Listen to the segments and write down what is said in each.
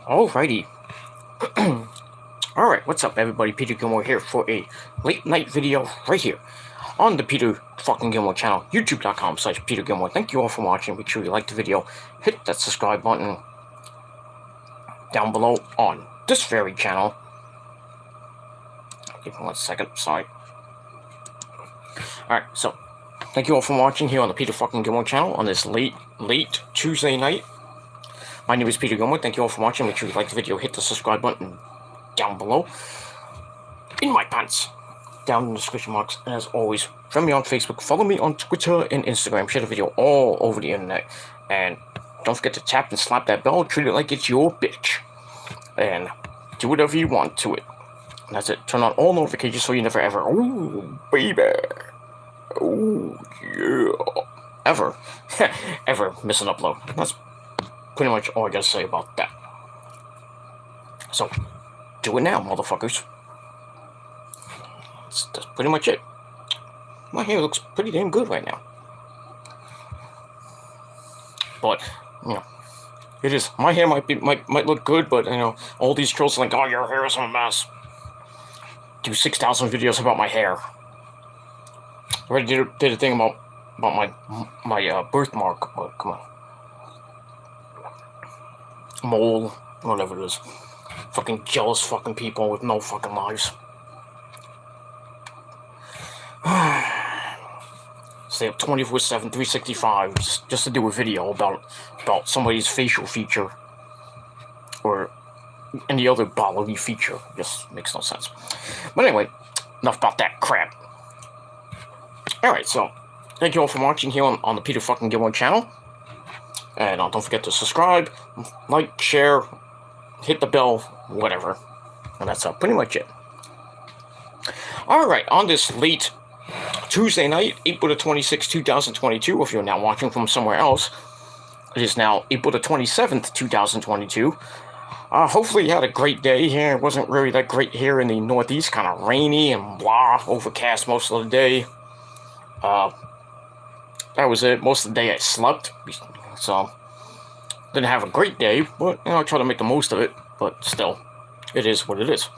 Alrighty. Alright, what's up everybody? Peter Gilmore here for a late night video right here on the Peter fucking Gilmore channel, youtube.com/Peter Gilmore. Thank you all for watching. Make sure you like the video, hit that subscribe button down below on this very channel. Give me 1 second, sorry. Alright, so thank you all for watching here on the Peter fucking Gilmore channel on this late Tuesday night. My name is Peter Gilmore. Thank you all for watching. Make sure you like the video, hit the subscribe button down below in my pants, down in the description box. And as always, friend me on Facebook, follow me on Twitter and Instagram, share the video all over the internet, and don't forget to tap and slap that bell, treat it like it's your bitch, and do whatever you want to it. And that's it. Turn on all notifications so you never ever, oh baby, oh yeah, ever miss an upload. That's pretty much all I gotta say about that. So, do it now, motherfuckers. That's pretty much it. My hair looks pretty damn good right now. But, you know, it is. My hair might look good, but, you know, all these trolls are like, oh, your hair is a mess. Do 6,000 videos about my hair. I already did a thing about my birthmark, but come on. Mole, whatever it is. Fucking jealous fucking people with no fucking lives. Stay up 24/7, 365 just to do a video about somebody's facial feature or any other bodily feature. Just makes no sense. But anyway, enough about that crap. Alright, so thank you all for watching here on the Peter fucking Gilmore channel. And don't forget to subscribe, like, share, hit the bell, whatever. And that's pretty much it. Alright, on this late Tuesday night, April the 26th, 2022, if you're now watching from somewhere else, it is now April the 27th, 2022. Hopefully you had a great day here. It wasn't really that great here in the Northeast, kind of rainy and blah, overcast most of the day. That was it. Most of the day I slept. So, didn't have a great day, but, you know, I try to make the most of it, but still, it is what it is.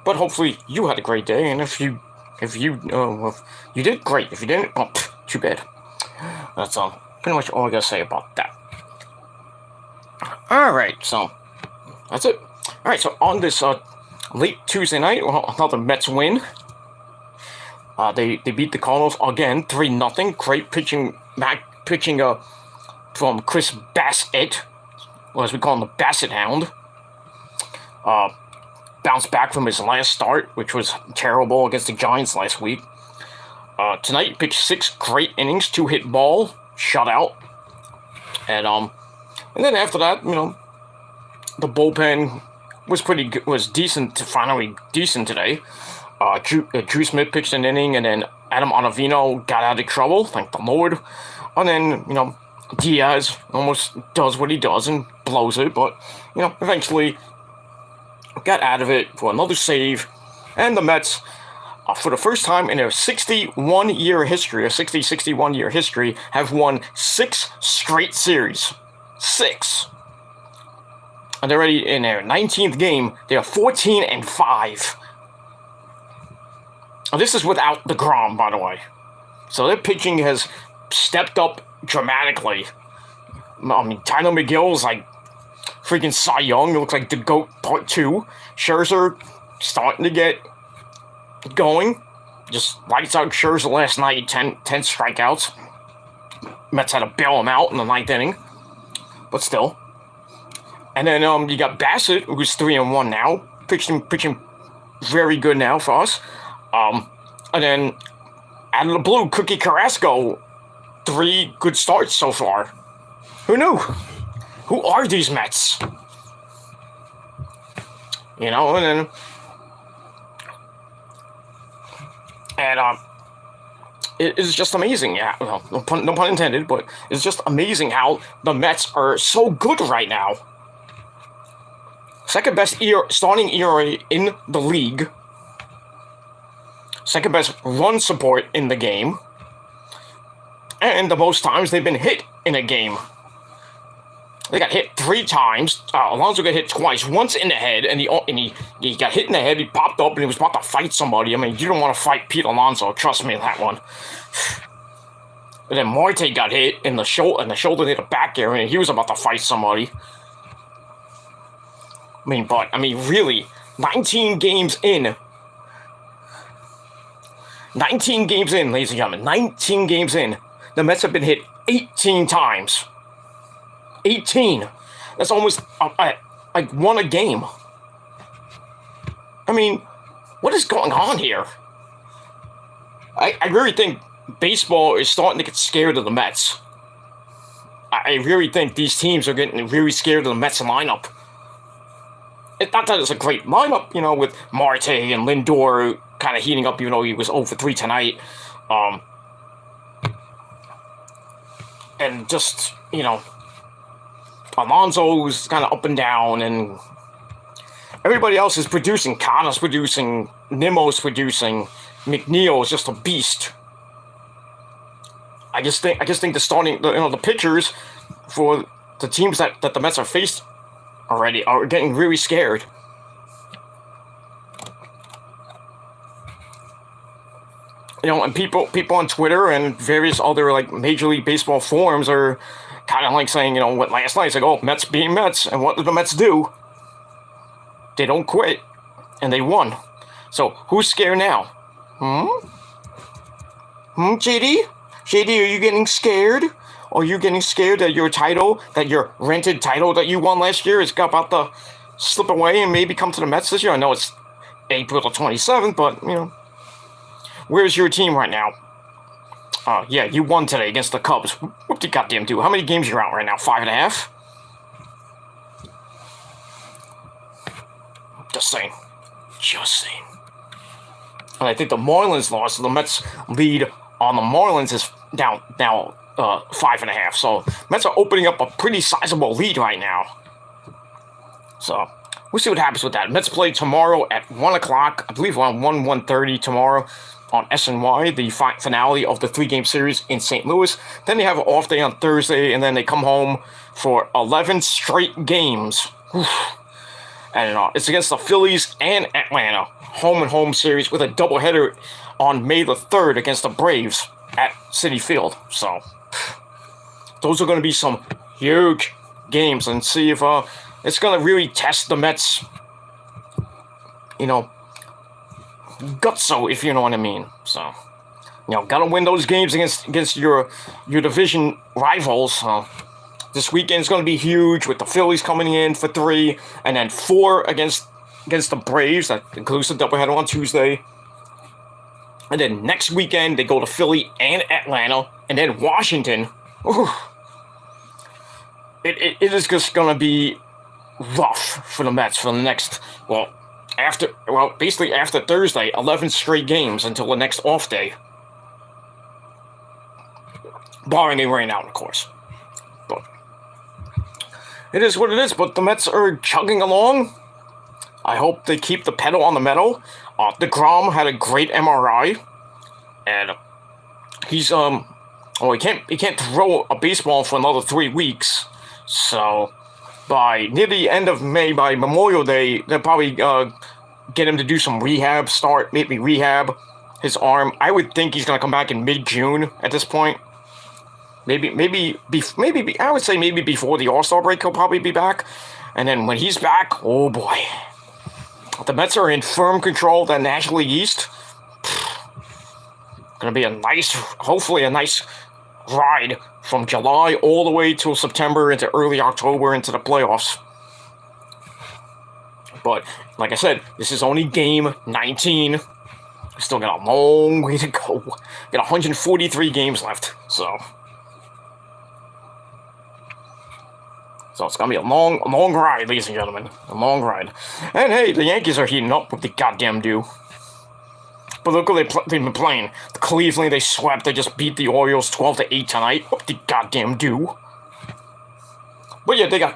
But hopefully, you had a great day, and if you did, great. If you didn't, well, too bad. That's, pretty much all I gotta say about that. Alright, so, that's it. Alright, so on this, late Tuesday night, well, another Mets win. They beat the Cardinals again, 3-0, great pitching, from Chris Bassett, or as we call him, the Bassett Hound. Bounced back from his last start, which was terrible against the Giants last week. Tonight, he pitched 6 great innings, 2-hit ball, shutout. And then after that, you know, the bullpen was pretty good, was decent, finally decent today. Drew Smith pitched an inning, and then Adam Ottavino got out of trouble, thank the Lord. And then, you know, Diaz almost does what he does and blows it, but, you know, eventually got out of it for another save, and the Mets, for the first time in their 61-year history, have won 6 straight series. 6. And they're already in their 19th game. They are 14-5. And this is without DeGrom, by the way. So their pitching has stepped up dramatically. I mean, Tyler McGill's like freaking Cy Young. It looks like the GOAT Part 2. Scherzer starting to get going. Just lights out Scherzer last night. 10 strikeouts. Mets had to bail him out in the 9th inning. But still. And then you got Bassett, who's 3-1 now. Pitching very good now for us. And then out of the blue, Cookie Carrasco. 3 good starts so far. Who knew? Who are these Mets? You know, and it is just amazing. Yeah, well, no pun intended, but it's just amazing how the Mets are so good right now. Second best starting ERA in the league. Second best run support in the game. And the most times they've been hit in a game. They got hit 3 times. Alonso got hit twice. Once in the head, and he got hit in the head. He popped up, and he was about to fight somebody. I mean, you don't want to fight Pete Alonso. Trust me, that one. And then Marte got hit in the shoulder near the back area, and he was about to fight somebody. Really, 19 games in. 19 games in, ladies and gentlemen. 19 games in. The Mets have been hit 18 times. 18. That's almost like 1 a game. I mean, what is going on here? I really think baseball is starting to get scared of the Mets. I really think these teams are getting really scared of the Mets lineup. It's not that it's a great lineup, with Marte and Lindor kind of heating up, even though he was 0 for 3 tonight. And just, Alonso's kind of up and down, and everybody else is producing. Kana's producing, Nimmo's producing, McNeil is just a beast. I just think the starting, the pitchers for the teams that the Mets are faced already are getting really scared. And people on Twitter and various other Major League Baseball forums are kind of saying, what last night, it's like, oh, Mets being Mets, and what did the Mets do? They don't quit, and they won. So who's scared now? JD? JD, are you getting scared? Are you getting scared that your title, that your rented title that you won last year is about to slip away and maybe come to the Mets this year? I know it's April the 27th, but, where's your team right now? Yeah, you won today against the Cubs. What the goddamn do? How many games you're out right now? 5.5? Just saying. And I think the Marlins lost, so the Mets lead on the Marlins is now 5.5. So Mets are opening up a pretty sizable lead right now. So we'll see what happens with that. Mets play tomorrow at 1 o'clock. I believe around 1:30 tomorrow on SNY, the finale of the 3-game series in St. Louis. Then they have an off day on Thursday, and then they come home for 11 straight games. And it's against the Phillies and Atlanta. Home series with a doubleheader on May the 3rd against the Braves at Citi Field. So those are going to be some huge games, and see if it's going to really test the Mets, gutso, if you know what I mean. So, gotta win those games against your division rivals. This weekend's going to be huge with the Phillies coming in for 3, and then 4 against the Braves. That includes the doubleheader on Tuesday. And then next weekend, they go to Philly and Atlanta, and then Washington. Ooh. It is just going to be rough for the Mets for the next, basically after Thursday, 11 straight games until the next off day. Barring a rain out, of course. But it is what it is, but the Mets are chugging along. I hope they keep the pedal on the metal. DeGrom had a great MRI, and he's he can't throw a baseball for another 3 weeks. So by near the end of May, by Memorial Day, they'll probably get him to do some rehab, maybe rehab his arm. I would think he's gonna come back in mid-June at this point. Maybe I would say maybe before the All-Star break he'll probably be back, and then when he's back, oh boy. The Mets are in firm control of the National League East. Gonna be hopefully a nice ride from July all the way till September into early October into the playoffs. But like I said, this is only game 19. We still got a long way to go. Got 143 games left, so it's going to be a long ride, ladies and gentlemen. A long ride. And hey, the Yankees are heating up with the goddamn dew. But look what they've been playing. The Cleveland, they swept. They just beat the Orioles 12-8 tonight. What the goddamn dew. But yeah, they got,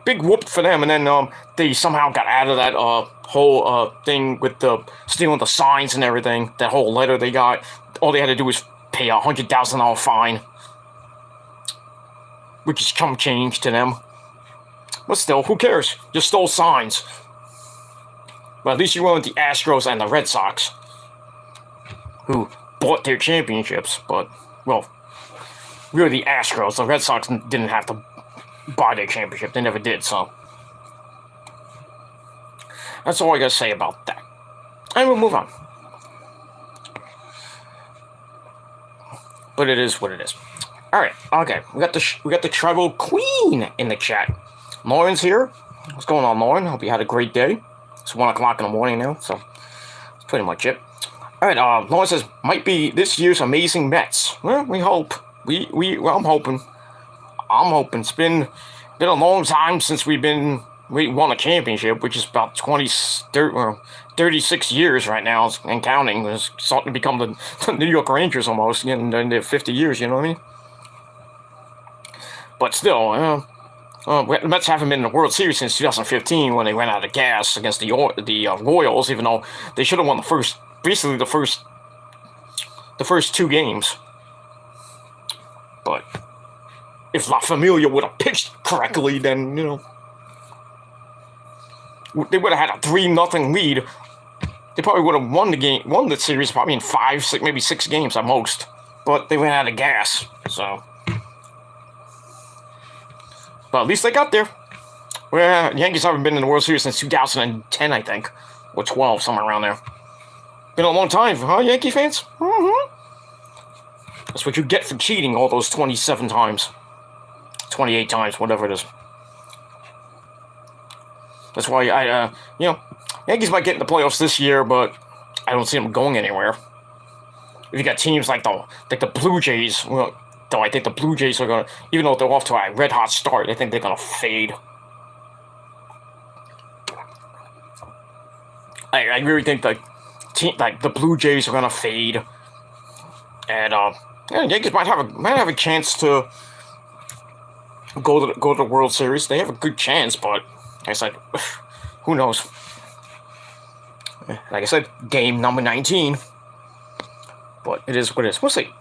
big whoop for them. And then they somehow got out of that whole thing with the stealing the signs and everything. That whole letter they got. All they had to do was pay a $100,000 fine. which is chump change to them. But still, who cares? Just stole signs. But at least you went with the Astros and the Red Sox, who bought their championships. But, well, we were the Astros. The Red Sox didn't have to buy their championship. They never did, so. That's all I gotta say about that. And we'll move on. But it is what it is. Alright, okay. We got the Tribal Queen in the chat. Lauren's here. What's going on, Lauren? Hope you had a great day. It's 1 o'clock in the morning now, so that's pretty much it. Alright, Lauren says, might be this year's amazing Mets. Well, we hope. Well, I'm hoping. It's been a long time since we won a championship, which is about 36 years right now, and counting. It's starting to become the New York Rangers almost, in their 50 years, you know what I mean? But still, the Mets haven't been in the World Series since 2015 when they ran out of gas against the Royals, even though they should have won the first 2 games. But if La Familia would have pitched correctly, then, they would have had a 3-0 lead. They probably would have won the series probably in 5, 6, maybe 6 games at most. But they ran out of gas, so. But at least they got there. Well, the Yankees haven't been in the World Series since 2010, I think. Or 12, somewhere around there. Been a long time, huh, Yankee fans? Mm-hmm. That's what you get for cheating all those 27 times. 28 times, whatever it is. That's why Yankees might get in the playoffs this year, but I don't see them going anywhere. If you got teams like the Blue Jays, though I think the Blue Jays are going to, even though they're off to a red-hot start, I think they're going to fade. I really think the Blue Jays are going to fade. And, Yankees might have a chance to go to the World Series. They have a good chance, but like I said, who knows? Like I said, game number 19. But it is what it is. We'll see.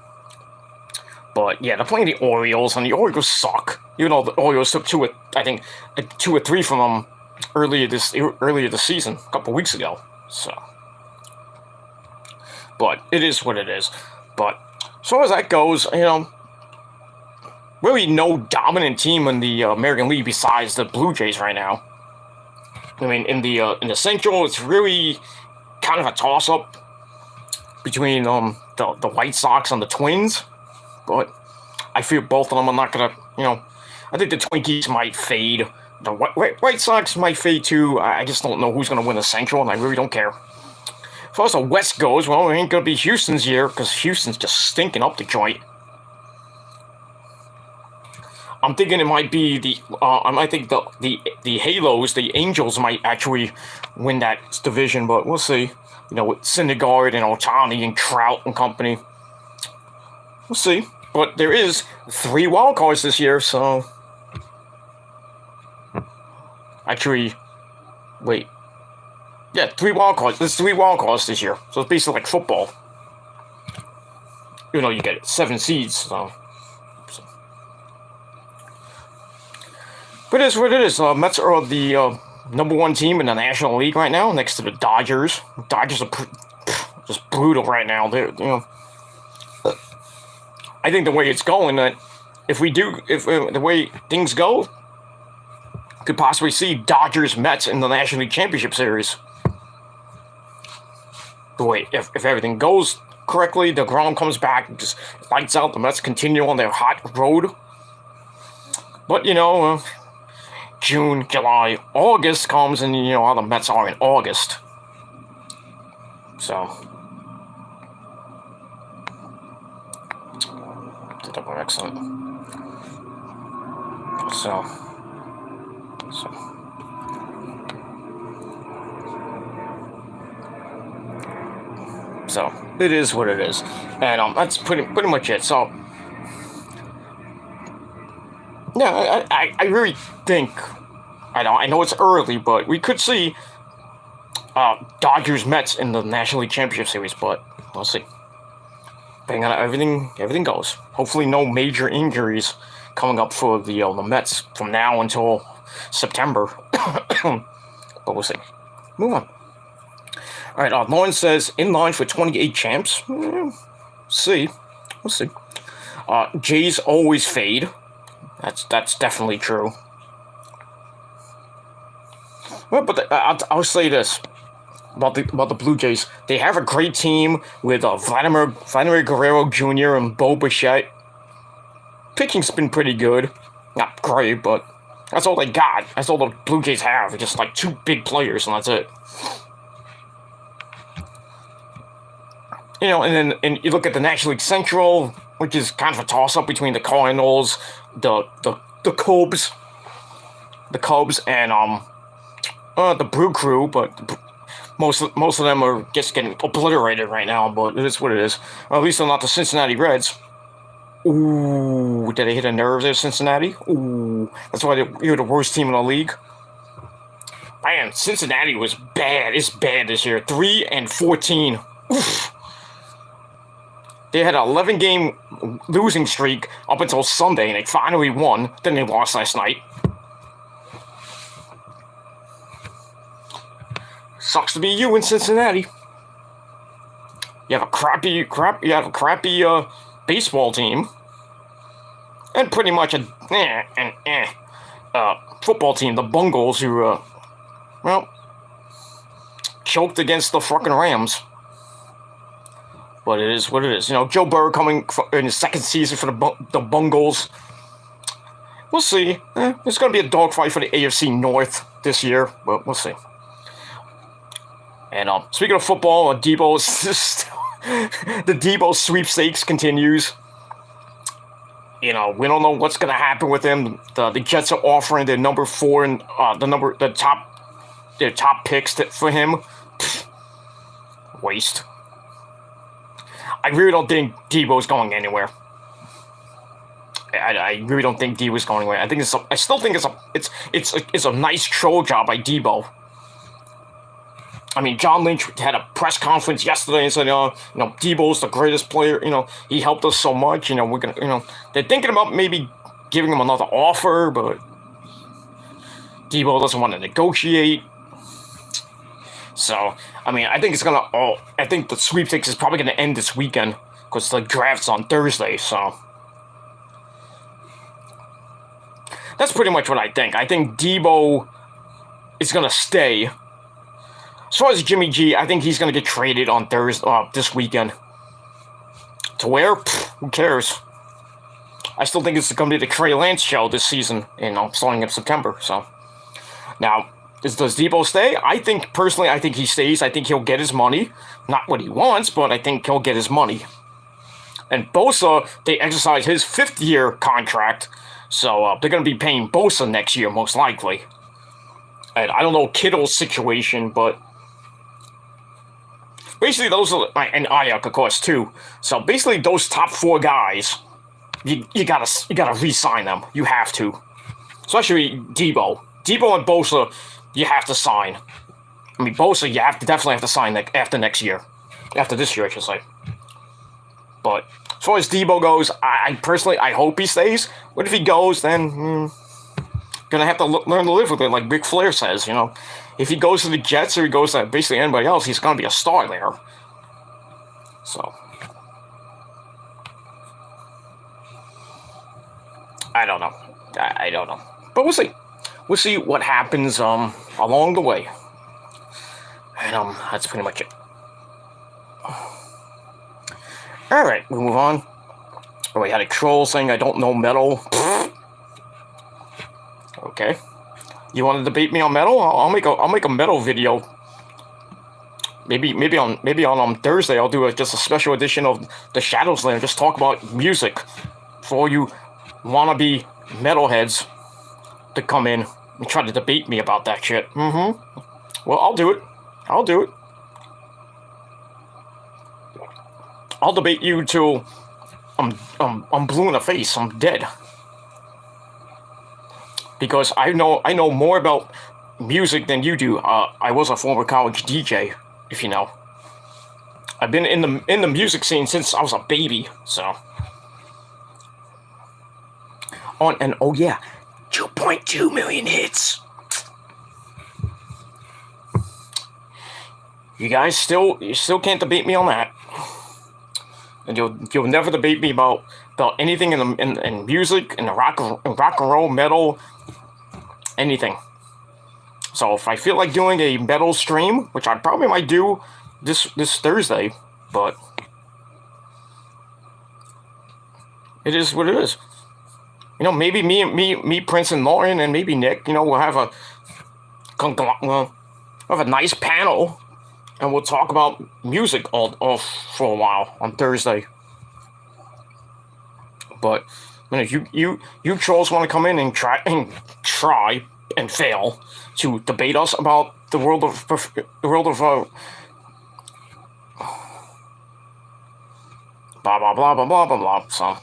But yeah, they're playing the Orioles, and the Orioles suck. Even though the Orioles took 2 or 3 from them earlier this season, a couple weeks ago. So, but it is what it is. But as far as that goes, really no dominant team in the American League besides the Blue Jays right now. I mean, in the Central, it's really kind of a toss-up between the White Sox and the Twins. But I feel both of them are not going to, I think the Twinkies might fade. The White Sox might fade too. I just don't know who's going to win the Central, and I really don't care. As far as the West goes, well, it ain't going to be Houston's year, because Houston's just stinking up the joint. I'm thinking it might be I think the Halos, the Angels might actually win that division, but we'll see. With Syndergaard and Ohtani and Trout and company. We'll see. But there is 3 wild cards this year, so. Actually, wait. Yeah, 3 wild cards. There's 3 wild cards this year, so it's basically like football. You get 7 seeds, so. But it is what it is. Mets are the number 1 team in the National League right now, next to the Dodgers. Dodgers are just brutal right now. They're, I think the way it's going, that if the way things go, could possibly see Dodgers Mets in the National League Championship Series. The way if everything goes correctly, the ground comes back, just lights out. The Mets continue on their hot road. But June, July, August comes, and how the Mets are in August. So. Excellent. So it is what it is, and that's pretty much it. So yeah, I really think I know it's early, but we could see Dodgers Mets in the National League Championship Series, but we'll see. Depending on everything goes. Hopefully no major injuries coming up for the Mets from now until September. But we'll see. Move on. All right, Lauren says, in line for 28 champs. We'll see. Jays always fade. That's definitely true. Well, but I'll say this about the Blue Jays. They have a great team with Vladimir Guerrero Jr. and Bo Bichette. Pitching's been pretty good. Not great, but that's all they got. That's all the Blue Jays have. Just like 2 big players, and that's it. And you look at the National League Central, which is kind of a toss-up between the Cardinals, the Cubs, and the Brew Crew, but most of them are just getting obliterated right now. But it is what it is. Or at least they're not the Cincinnati Reds. Ooh, did they hit a nerve there, Cincinnati? Ooh, that's why you're the worst team in the league. Man, Cincinnati was bad. It's bad this year. 3-14. Oof. They had an 11-game losing streak up until Sunday, and they finally won. Then they lost last night. Sucks to be you in Cincinnati. You have a crappy baseball team, and pretty much a football team. The Bungles, who choked against the fucking Rams. But it is what it is. Joe Burrow coming in his second season for the Bungles. We'll see. It's going to be a dogfight for the AFC North this year, but we'll see. And speaking of football, the Debo sweepstakes continues. We don't know what's going to happen with him. The Jets are offering their number 4 and their top picks for him. Pfft, waste. I really don't think Debo's going anywhere. I really don't think Debo's going anywhere. I still think it's a nice troll job by Debo. I mean, John Lynch had a press conference yesterday and said, Debo's the greatest player. He helped us so much. We're gonna, they're thinking about maybe giving him another offer, but Debo doesn't want to negotiate. So, I mean, I think the sweepstakes is probably gonna end this weekend because the draft's on Thursday. So that's pretty much what I think. I think Debo is gonna stay. As far as Jimmy G, I think he's going to get traded on Thursday, this weekend. To where? Who cares? I still think it's going to be the Trey Lance show this season, starting in September. So, now, does Debo stay? I think he stays. I think he'll get his money. Not what he wants, but I think he'll get his money. And Bosa, they exercise his 5th-year contract, so they're going to be paying Bosa next year, most likely. And I don't know Kittle's situation, but basically, those are, and Ayuk, of course, too. So basically, those top 4 guys, you gotta re-sign them. You have to, especially Debo and Bosa. You have to sign. I mean, Bosa, you definitely have to sign after this year, I should say. But as far as Debo goes, I personally hope he stays. But if he goes, then gonna have to learn to live with it, like Ric Flair says. If he goes to the Jets or he goes to basically anybody else, he's going to be a star there. So, I don't know. I don't know. But we'll see. We'll see what happens along the way. And that's pretty much it. Alright, we move on. Oh, we had a troll saying I don't know metal. Okay. You want to debate me on metal? I'll make a metal video. Maybe on Thursday I'll do just a special edition of the Shadows Land. Just talk about music for all you wannabe metalheads to come in and try to debate me about that shit. Well, I'll do it. I'll debate you till I'm blue in the face. I'm dead. Because I know more about music than you do. I was a former college DJ, if you know. I've been in the music scene since I was a baby, so and oh yeah, 2.2 million hits. You still can't debate me on that. And you'll never debate me about anything in music, in the rock and roll, metal, anything. So if I feel like doing a metal stream, which I probably might do this Thursday, but it is what it is. You know, maybe me, Prince and Lauren, and maybe Nick. You know, we'll have a nice panel, and we'll talk about music all for a while on Thursday. But you trolls want to come in and try and fail to debate us about the world of blah blah blah blah blah blah blah. So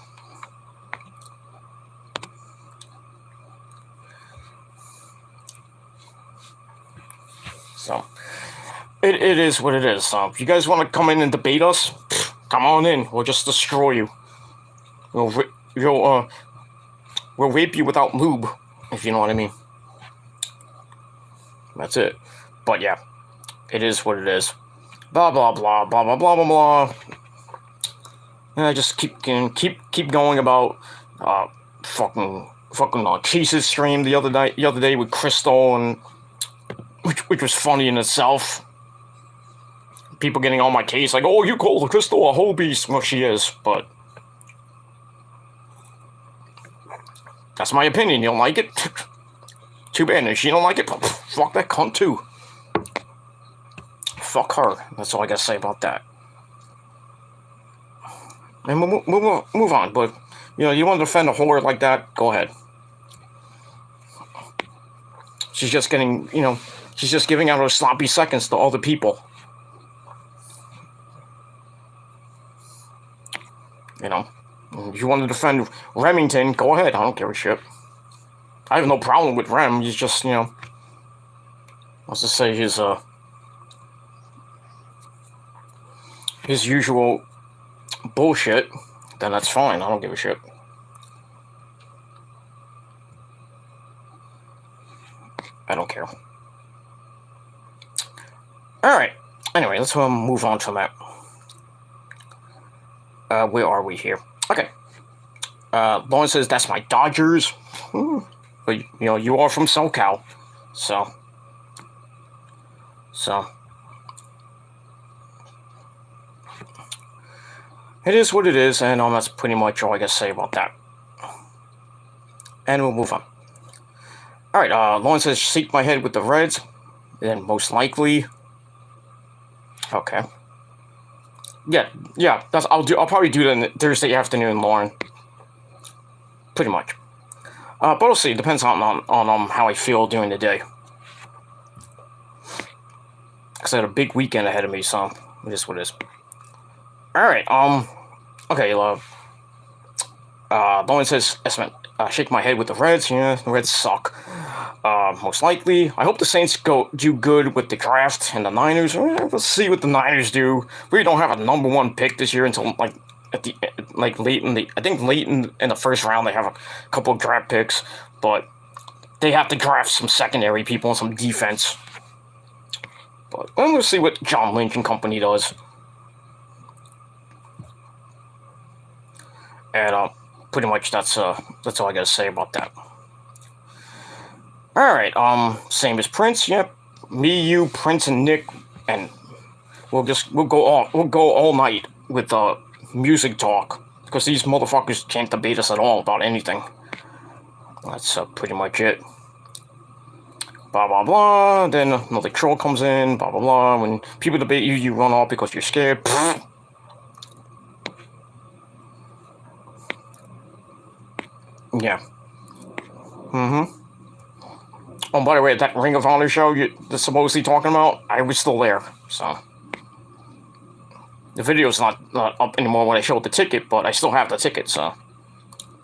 it is what it is. So if you guys want to come in and debate us, come on in. We'll just destroy you. We'll rape you without lube, if you know what I mean. That's it. But yeah, it is what it is. Blah blah blah blah blah blah blah blah. And I just keep going about fucking Gacy'S stream the other day with Crystal, and which was funny in itself. People getting on my case like, oh, you call Crystal a whole beast. Well, she is, but that's my opinion. You don't like it? Too bad. And if she don't like it, fuck that cunt too. Fuck her. That's all I gotta say about that. And we'll move on. But you know, you want to defend a whore like that? Go ahead. She's just getting, you know, she's just giving out her sloppy seconds to other people. You know, if you want to defend Remington, go ahead. I don't give a shit. I have no problem with Rem. He's just, you know, let's just say his usual bullshit. Then that's fine. I don't give a shit. I don't care. Alright. Anyway, let's move on from that. Where are we here? Okay. Lauren says, that's my Dodgers. But, you know, you are from SoCal. So. It is what it is, and that's pretty much all I gotta say about that. And we'll move on. Alright, Lauren says, shake my head with the Reds. Then most likely. Okay. Yeah, I'll probably do that Thursday afternoon, Lauren. Pretty much. But we'll see. It depends on how I feel during the day. Because I had a big weekend ahead of me, so it is what it is. Alright, okay, Lauren says, shake my head with the Reds. Yeah, the Reds suck. Most likely. I hope the Saints do good with the draft, and the Niners. We'll see what the Niners do. We don't have a number one pick this year until late in the first round. They have a couple of draft picks, but they have to draft some secondary people and some defense. But we'll see what John Lynch and company does. And pretty much that's all I gotta say about that. Alright, same as Prince, yep. Me, you, Prince, and Nick, and we'll go all night with music talk, because these motherfuckers can't debate us at all about anything. That's pretty much it. Blah blah blah, then another troll comes in, blah blah blah. When people debate you, you run off because you're scared. Yeah. Oh, by the way, that Ring of Honor show you're supposedly talking about, I was still there, so. The video's not up anymore when I showed the ticket, but I still have the ticket, so.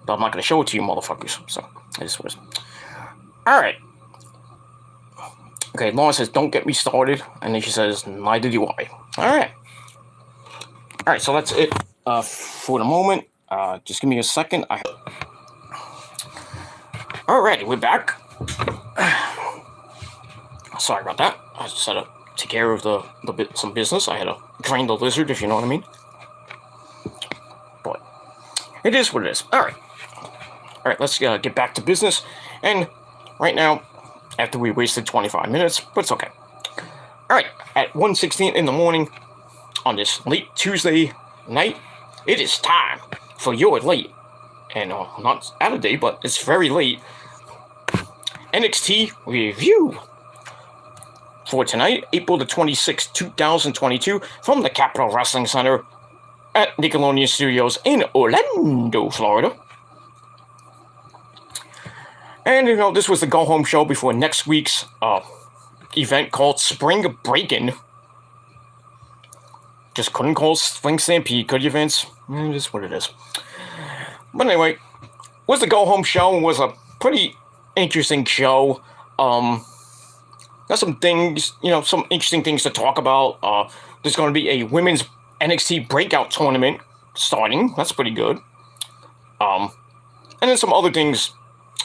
But I'm not going to show it to you motherfuckers, so. I just was. Alright. Okay, Lauren says, don't get me started, and then she says, neither do I. Alright. Alright, so that's it for the moment. Just give me a second. Alrighty, we're back. Sorry about that. I just had to take care of some business. I had to drain the lizard, if you know what I mean. But it is what it is. Alright, let's get back to business. And right now, after we wasted 25 minutes, but it's okay. Alright, at 1:16 in the morning, on this late Tuesday night, it is time for your late, and not out of date, but it's very late, NXT review for tonight, April the 26th, 2022, from the Capitol Wrestling Center at Nickelodeon Studios in Orlando, Florida. And, this was the go-home show before next week's event called Spring Breakin'. Just couldn't call Spring Stampede, could you, Vince? It is what it is. But anyway, was the go-home show. It was a pretty interesting show. Got some things, some interesting things to talk about. There's going to be a women's NXT breakout tournament starting. That's pretty good. And then some other things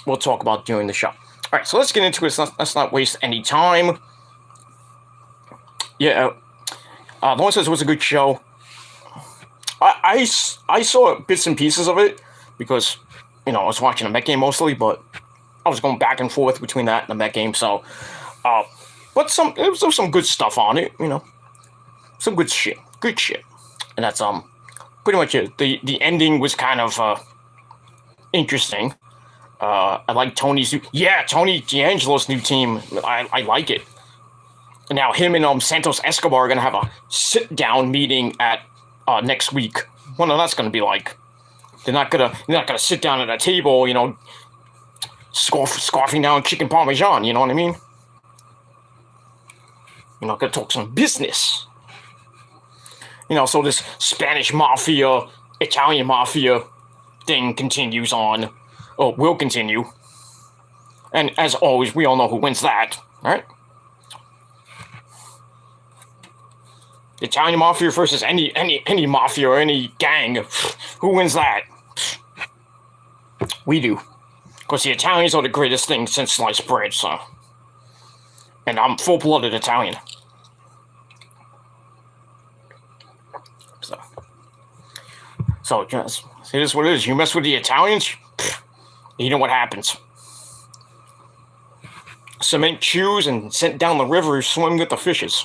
we'll talk about during the show. All right, so let's get into it. Let's not waste any time. Yeah, the one says it was a good show. I saw bits and pieces of it because, I was watching the Met game mostly, but I was going back and forth between that and the Met game, so, but there was some good stuff on it, some good shit, and that's, pretty much it. The ending was kind of, interesting. I like Tony D'Angelo's new team. I like it. And now him and Santos Escobar are gonna have a sit-down meeting at next week. Well, that's gonna be like. They're not gonna sit down at a table, scarfing down chicken parmesan. You know what I mean? You're not gonna talk some business. So this Spanish mafia, Italian mafia thing continues on. Oh, will continue. And as always, we all know who wins that, right? Italian mafia versus any mafia or any gang. Who wins that? We do. Because the Italians are the greatest thing since sliced bread, so. And I'm full-blooded Italian. So just, it is what it is. You mess with the Italians, you know what happens. Cement shoes and sent down the river, swim with the fishes.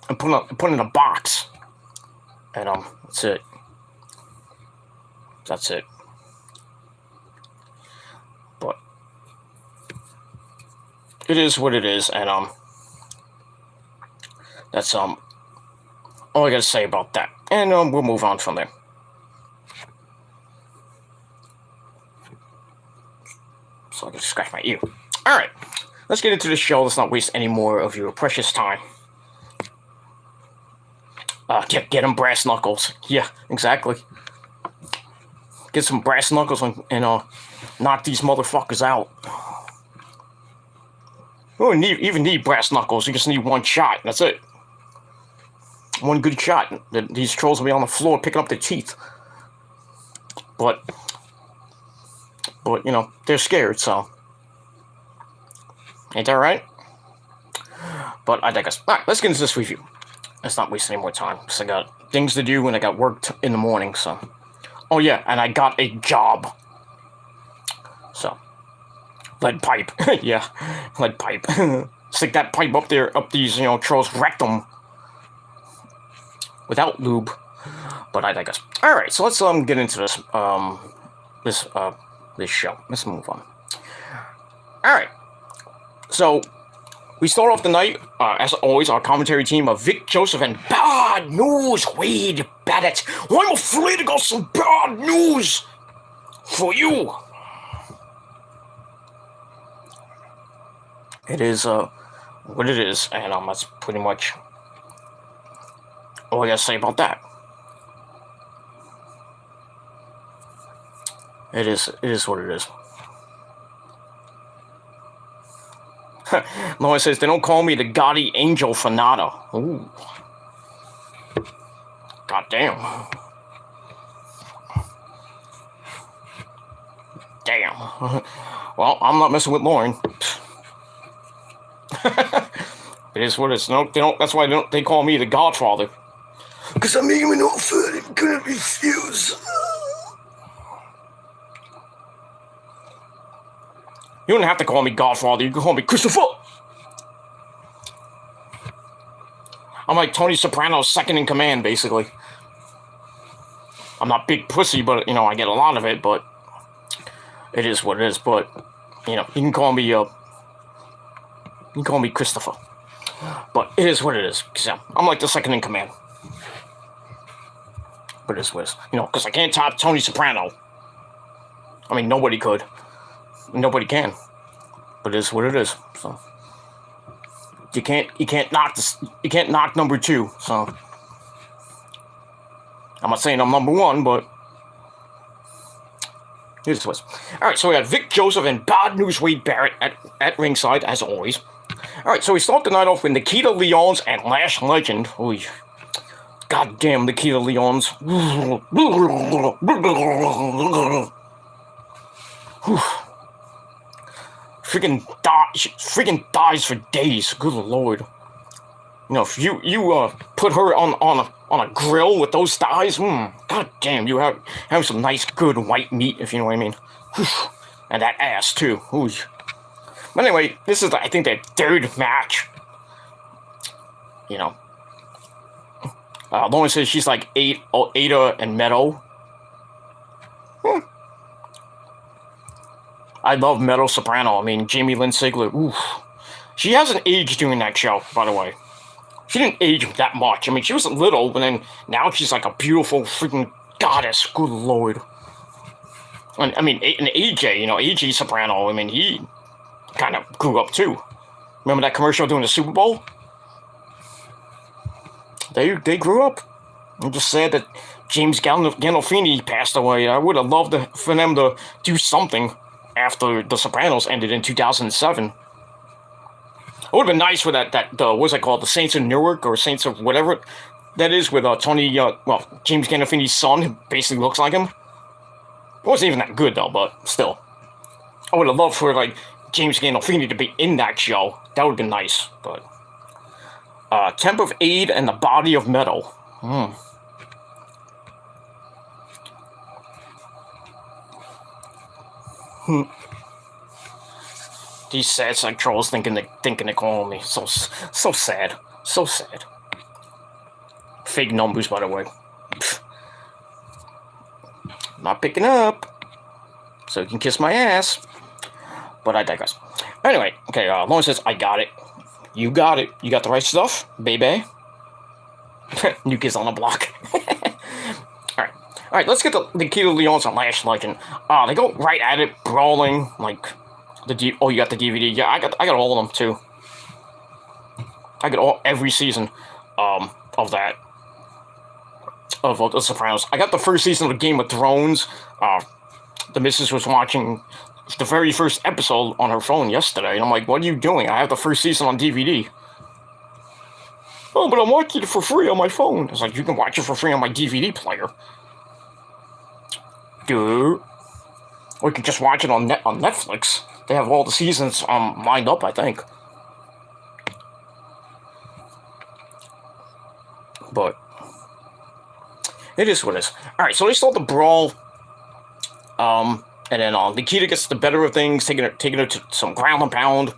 And put in a box. And that's it. That's it. But it is what it is, and that's all I gotta say about that. And we'll move on from there. So I can scratch my ear. Alright. Let's get into the show. Let's not waste any more of your precious time. Get them brass knuckles. Yeah, exactly. Get some brass knuckles and knock these motherfuckers out. You don't even need brass knuckles. You just need one shot. That's it. One good shot. These trolls will be on the floor picking up their teeth. But they're scared, so. Ain't that right? But I digress. Alright, let's get into this review. Let's not waste any more time, because I got things to do and I got work in the morning, so. Oh yeah, and I got a job. So. Lead pipe. Yeah, lead pipe. Stick that pipe up there, up these, trolls' rectum. Without lube. But I digress. Alright, so let's get into this this show. Let's move on. Alright. So we start off the night, as always, our commentary team of Vic Joseph and Bad News Wade Barrett. I'm afraid I got some bad news for you. It is what it is, and that's pretty much all I gotta say about that. It is what it is. Lois says, they don't call me the gaudy angel for nada. Ooh. God damn. Damn. Well, I'm not messing with Lauren. It is what it is. No, they don't. That's why they call me the Godfather. Because I'm even no food and couldn't refuse. You don't have to call me Godfather. You can call me Christopher. I'm like Tony Soprano's second in command, basically. I'm not big pussy, but, I get a lot of it, but it is what it is. But, you can call me, Christopher. But it is what it is. Because I'm like the second in command. But it is what it is. Because I can't top Tony Soprano. I mean, nobody could. Nobody can. But it is what it is. So you can't knock number 2. So I'm not saying I'm number 1, but it is what it is. Alright, so we had Vic Joseph and Bad News Wade Barrett at ringside, as always. Alright, so we start the night off with Nikita Lyons and Lash Legend. Oy. Goddamn Nikita Lyons. Freaking dies for days. Good lord. If you put her on a grill with those thighs, god damn, you have some nice good white meat, if you know what I mean. And that ass too. Ooh. But anyway, this is I think their third match. Lauren says she's like Ada and Meadow. I love Meadow Soprano. I mean, Jamie Lynn Sigler. Oof. She hasn't aged doing that show, by the way. She didn't age that much. I mean, she was little, but then now she's like a beautiful freaking goddess. Good lord. And I mean, and AJ, AJ Soprano, I mean, he kind of grew up too. Remember that commercial during the Super Bowl? They grew up. I'm just sad that James Gandolfini passed away. I would have loved for them to do something after The Sopranos ended in 2007. It would have been nice for that what's it called? The Saints of Newark or Saints of whatever that is with James Gandolfini's son, who basically looks like him. It wasn't even that good though, but still. I would have loved for James Gandolfini to be in that show. That would have been nice, but Temp of Aid and the Body of Metal. These sad sack trolls thinking they're calling me. So sad. So sad. Fake numbers, by the way. Not picking up. So you can kiss my ass. But I digress. Anyway, okay, Lauren says, I got it. You got it. You got the right stuff, baby. New Kids on the Block. Alright, let's get the Nikita Lyons and Lash Legend. They go right at it, brawling, like you got the DVD. Yeah, I got all of them too. I got every season of that. Of The Sopranos. I got the first season of Game of Thrones. The missus was watching the very first episode on her phone yesterday, and I'm like, what are you doing? I have the first season on DVD. Oh, but I'm watching it for free on my phone. It's like, you can watch it for free on my DVD player. Dude. Or you can just watch it on Netflix. They have all the seasons lined up, I think. But it is what it is. Alright, so they start the brawl. And then Nikita gets the better of things, taking her to some ground and pound.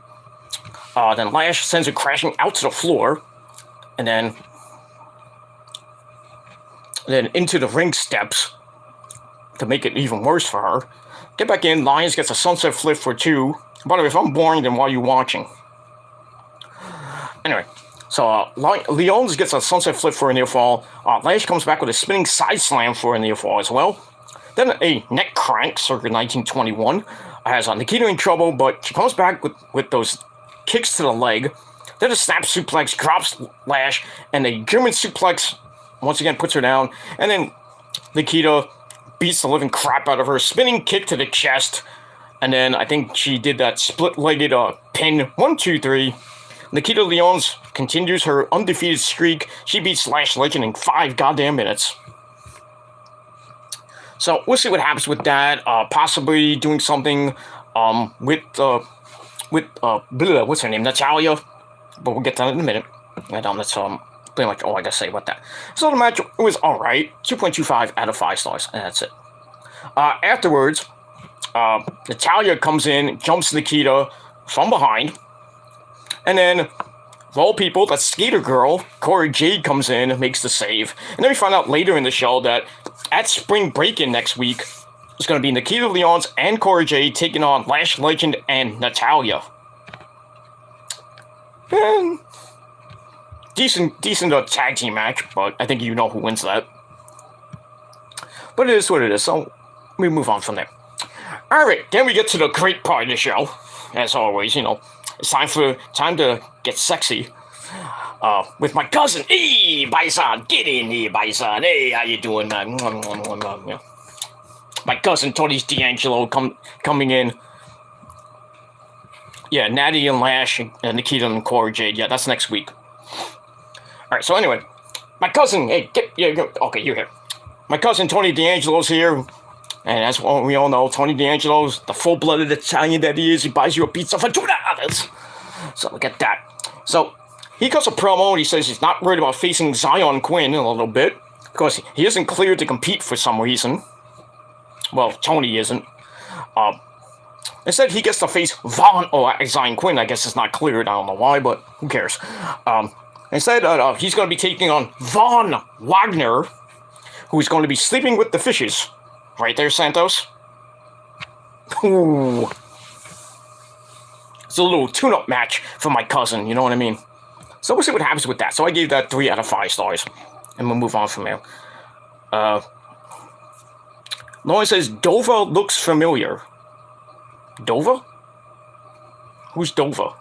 Then Lash sends her crashing out to the floor. And then into the ring steps to make it even worse for her. Get back in. Lyons gets a sunset flip for 2. By the way, if I'm boring, then why are you watching? Anyway, so Lyons gets a sunset flip for a near fall. Lash comes back with a spinning side slam for a near fall as well. Then a neck crank, circa 1921, has Nikita in trouble, but she comes back with those kicks to the leg. Then a snap suplex drops Lash, and a German suplex once again puts her down. And then Nikita beats the living crap out of her, spinning kick to the chest. And then I think she did that split-legged pin. 1, 2, 3. Nikita Lyons continues her undefeated streak. She beats Lash Legend in 5 goddamn minutes. So we'll see what happens with that. Possibly doing something with what's her name, Natalia, but we'll get to that in a minute. And that's pretty much all I gotta say about that. So the match was all right, 2.25 out of 5 stars, and that's it. Afterwards, Natalia comes in, jumps Nikita from behind, and then, of all people, that skater girl, Cora Jade, comes in, makes the save. And then we find out later in the show that at Spring Break-In next week, it's going to be Nikita Lyons and Cora Jade taking on Lash Legend and Natalia. And decent tag team match, but I think you know who wins that. But it is what it is, so we move on from there. Alright, then we get to the great part of the show. As always, it's time to get sexy. With my cousin. Hey, Bison, get in here, Bison. Hey, how you doing, man? My cousin Tony D'Angelo coming in. Yeah, Natty and Lash and Nikita and Cora Jade. Yeah, that's next week. Alright, so anyway, my cousin. Hey, okay, you're here. My cousin Tony D'Angelo's here. And as we all know, Tony D'Angelo's the full-blooded Italian that he is. He buys you a pizza for $2. So look at that. So he cuts a promo and he says he's not worried about facing Zion Quinn in a little bit because he isn't cleared to compete for some reason. Well, Tony isn't. Instead, he gets to face Zion Quinn. I guess it's not cleared. I don't know why, but who cares? Instead, he's going to be taking on Von Wagner, who's going to be sleeping with the fishes. Right there, Santos. Ooh. It's a little tune-up match for my cousin, you know what I mean? So we'll see what happens with that. So I gave that 3 out of 5 stars. And we'll move on from there. Lauren says, Dova looks familiar. Dova? Who's Dova?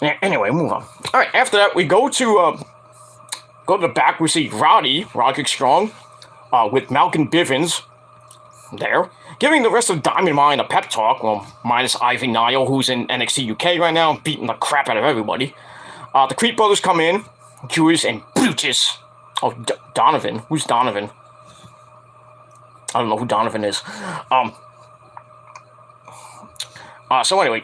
Anyway, move on. Alright, after that, we go to the back. We see Roderick Strong, with Malcolm Bivens there, giving the rest of Diamond Mine a pep talk, well, minus Ivy Nile, who's in NXT UK right now, beating the crap out of everybody. The Creed brothers come in, Julius and Brutus. Oh, Donovan. Who's Donovan? I don't know who Donovan is. So anyway,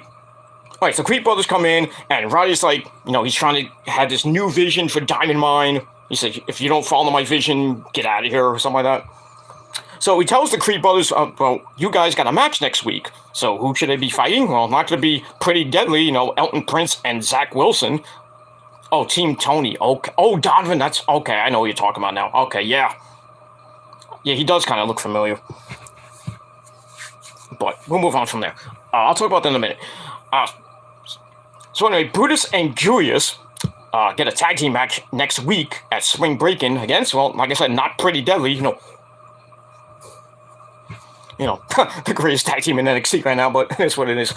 alright, so Creed brothers come in, and Roddy's like, he's trying to have this new vision for Diamond Mine. He said, if you don't follow my vision, get out of here, or something like that. So he tells the Creed brothers, well, you guys got a match next week. So who should they be fighting? Well, not going to be Pretty Deadly, Elton Prince and Zach Wilson. Oh, Team Tony. Okay. Oh, Donovan, that's... Okay, I know what you're talking about now. Okay, yeah. Yeah, he does kind of look familiar. But we'll move on from there. I'll talk about that in a minute. So anyway, Brutus and Julius get a tag team match next week at Spring Break-In against, well, like I said, not Pretty Deadly, the greatest tag team in NXT right now, but that's what it is.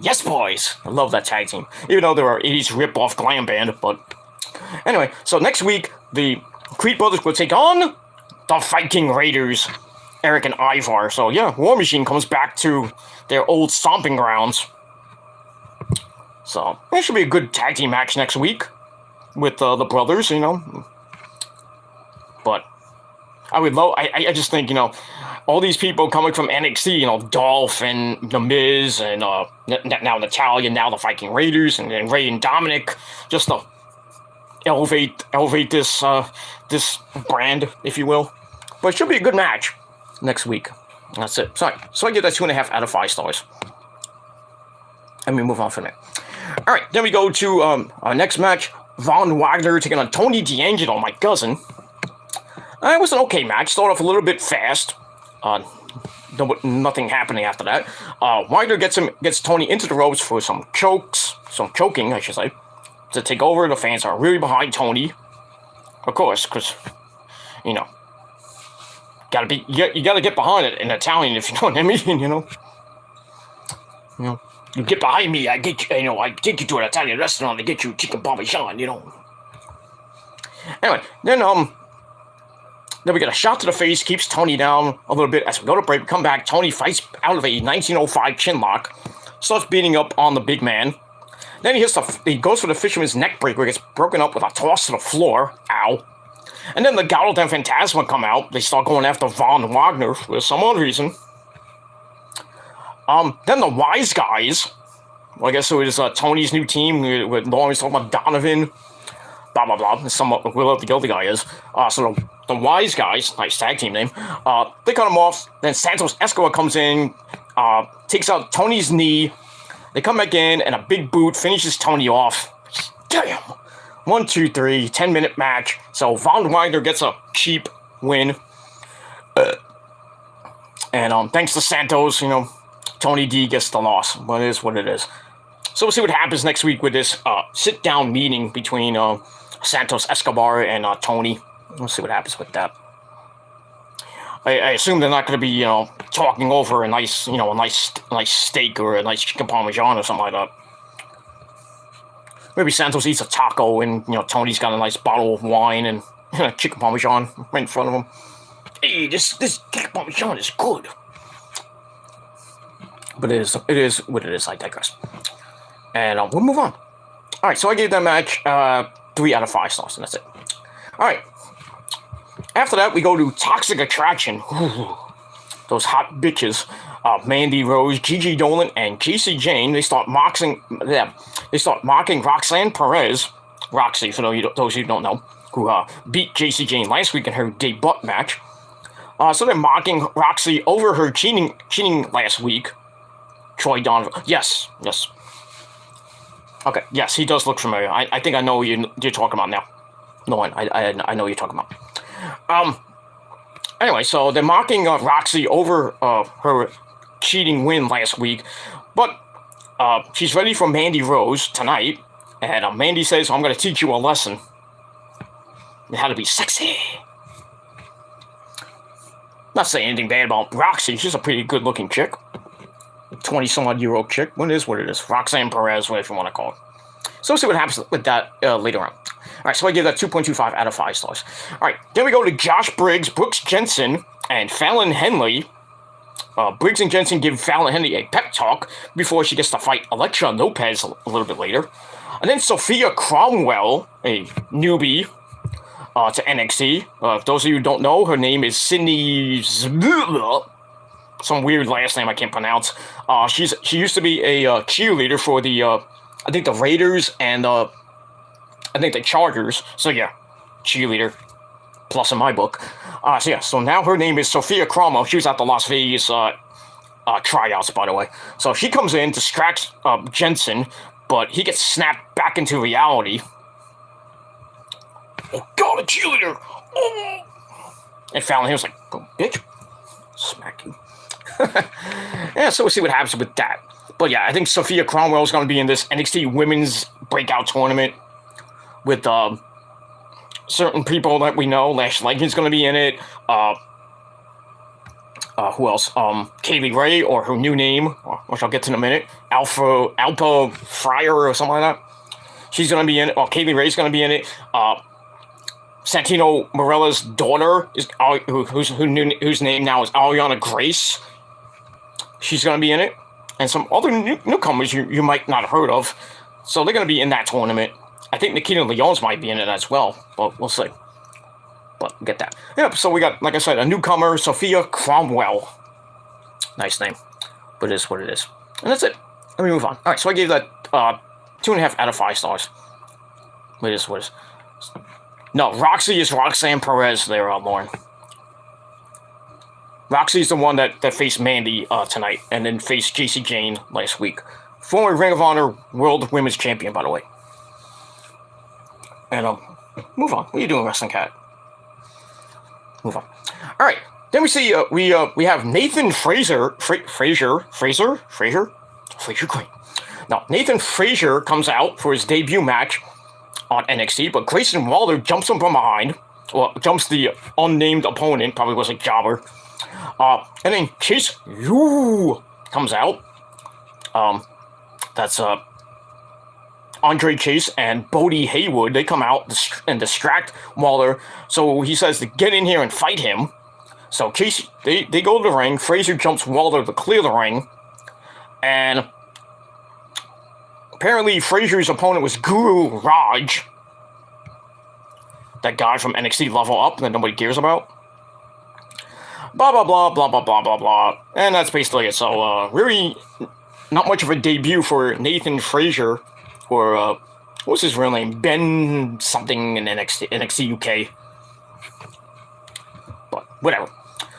Yes, boys. I love that tag team. Even though they were 80s rip-off glam band, but... Anyway, so next week, the Creed brothers will take on the Viking Raiders, Eric and Ivar. So, yeah, War Machine comes back to their old stomping grounds. So, it should be a good tag team match next week with the brothers, But I would love... I just think, all these people coming from NXT, Dolph and The Miz and now Natalia, now the Viking Raiders, and then Ray and Dominic, just to elevate this brand, if you will. But it should be a good match next week. That's it. So I give that 2.5 out of 5 stars. And we move on from there. All right, then we go to our next match. Von Wagner taking on Tony D'Angelo, my cousin. It was an okay match. Started off a little bit fast. Nothing happening after that. Wagner gets Tony into the ropes for some choking, I should say, to take over. The fans are really behind Tony, of course, because you gotta get behind it in Italian, if you know what I mean. You get behind me, I get you. I take you to an Italian restaurant to get you chicken parmesan. Anyway, then we get a shot to the face, keeps Tony down a little bit. As we go to break, we come back. Tony fights out of a 1905 chinlock, starts beating up on the big man. Then he goes for the fisherman's neck breaker, gets broken up with a toss to the floor. Ow. And then the Legado del Fantasma come out. They start going after Von Wagner for some odd reason. Then the Wise Guys. Well, I guess it was Tony's new team with Lawrence talking about Donovan. Blah, blah, blah. Whoever the guilty guy is. So the Wise Guys, nice tag team name, they cut him off. Then Santos Escobar comes in, takes out Tony's knee. They come back in, and a big boot finishes Tony off. Damn! 1, 2, 3, 10-minute match. So Von Wagner gets a cheap win. And thanks to Santos, Tony D gets the loss. But it is what it is. So we'll see what happens next week with this sit-down meeting between Santos Escobar and Tony. We'll see what happens with that. I assume they're not going to be, talking over a nice, a nice steak or a nice chicken parmesan or something like that. Maybe Santos eats a taco and, Tony's got a nice bottle of wine and chicken parmesan right in front of him. Hey, this chicken parmesan is good. But it is what it is. I digress. And we'll move on. All right, so I gave that match 3 out of 5 stars, and that's it. All right. After that, we go to Toxic Attraction. Ooh, those hot bitches. Mandy Rose, Gigi Dolan, and Casey Jane. They start mocking Roxanne Perez, Roxy, for those who don't know, who beat Casey Jane last week in her debut match. So they're mocking Roxy over her cheating last week. Troy Donovan. Yes. Okay, yes, he does look familiar. I think I know what you're talking about now. No, I know what you're talking about. Anyway, so they're mocking Roxy over her cheating win last week, but she's ready for Mandy Rose tonight, and Mandy says, I'm going to teach you a lesson on how to be sexy. Not saying anything bad about Roxy, she's a pretty good-looking chick. 20-some-odd-year-old chick. What it is. Roxanne Perez, whatever you want to call it. So we'll see what happens with that later on. All right, so I give that 2.25 out of 5 stars. All right, then we go to Josh Briggs, Brooks Jensen, and Fallon Henley. Briggs and Jensen give Fallon Henley a pep talk before she gets to fight Elektra Lopez a little bit later. And then Sophia Cromwell, a newbie to NXT. Those of you who don't know, her name is Sydney... Some weird last name I can't pronounce. She used to be a cheerleader for the, I think the Raiders and I think the Chargers. So yeah, cheerleader, plus in my book. So now her name is Sophia Cromwell. She was at the Las Vegas tryouts, by the way. So she comes in, distracts Jensen, but he gets snapped back into reality. Oh God, a cheerleader! Oh! And Fallon here was like, oh, bitch, smack you. Yeah, so we'll see what happens with that. But yeah, I think Sophia Cromwell is going to be in this NXT Women's Breakout Tournament with certain people that we know. Lash Legend's going to be in it. Who else? Kaylee Ray, or her new name, which I'll get to in a minute. Alpha Fryer or something like that. She's going to be in it. Kaylee Ray's going to be in it. Santino Marella's daughter, whose name now is Ariana Grace. She's going to be in it. And some other newcomers you might not have heard of. So they're going to be in that tournament. I think Nikita Lyons might be in it as well. But we'll see. But get that. Yep, so we got, like I said, a newcomer, Sophia Cromwell. Nice name. But it is what it is. And that's it. Let me move on. Alright, so I gave that 2.5 out of 5 stars. It is what it is. No, Roxy is Roxanne Perez there, Lauren. Roxy's the one that faced Mandy tonight, and then faced Jacy Jane last week. Former Ring of Honor World Women's Champion, by the way. And, move on. What are you doing, Wrestling Cat? Move on. Alright, then we see, we have Nathan Frazier Green. Now, Nathan Frazier comes out for his debut match on NXT, but Grayson Waller jumps him from behind. Well, jumps the unnamed opponent, probably was a jobber. And then Chase Yu comes out. That's Andre Chase and Bodie Haywood. They come out and distract Waller. So he says to get in here and fight him. So Chase, they go to the ring. Frazier jumps Waller to clear the ring. And apparently Frazier's opponent was Guru Raj. that guy from NXT Level Up that nobody cares about. Blah, blah, blah, blah, blah, blah, blah, blah. And that's basically it. So, really, not much of a debut for Nathan Frazier, or, what's his real name? Ben something in NXT UK. But, whatever.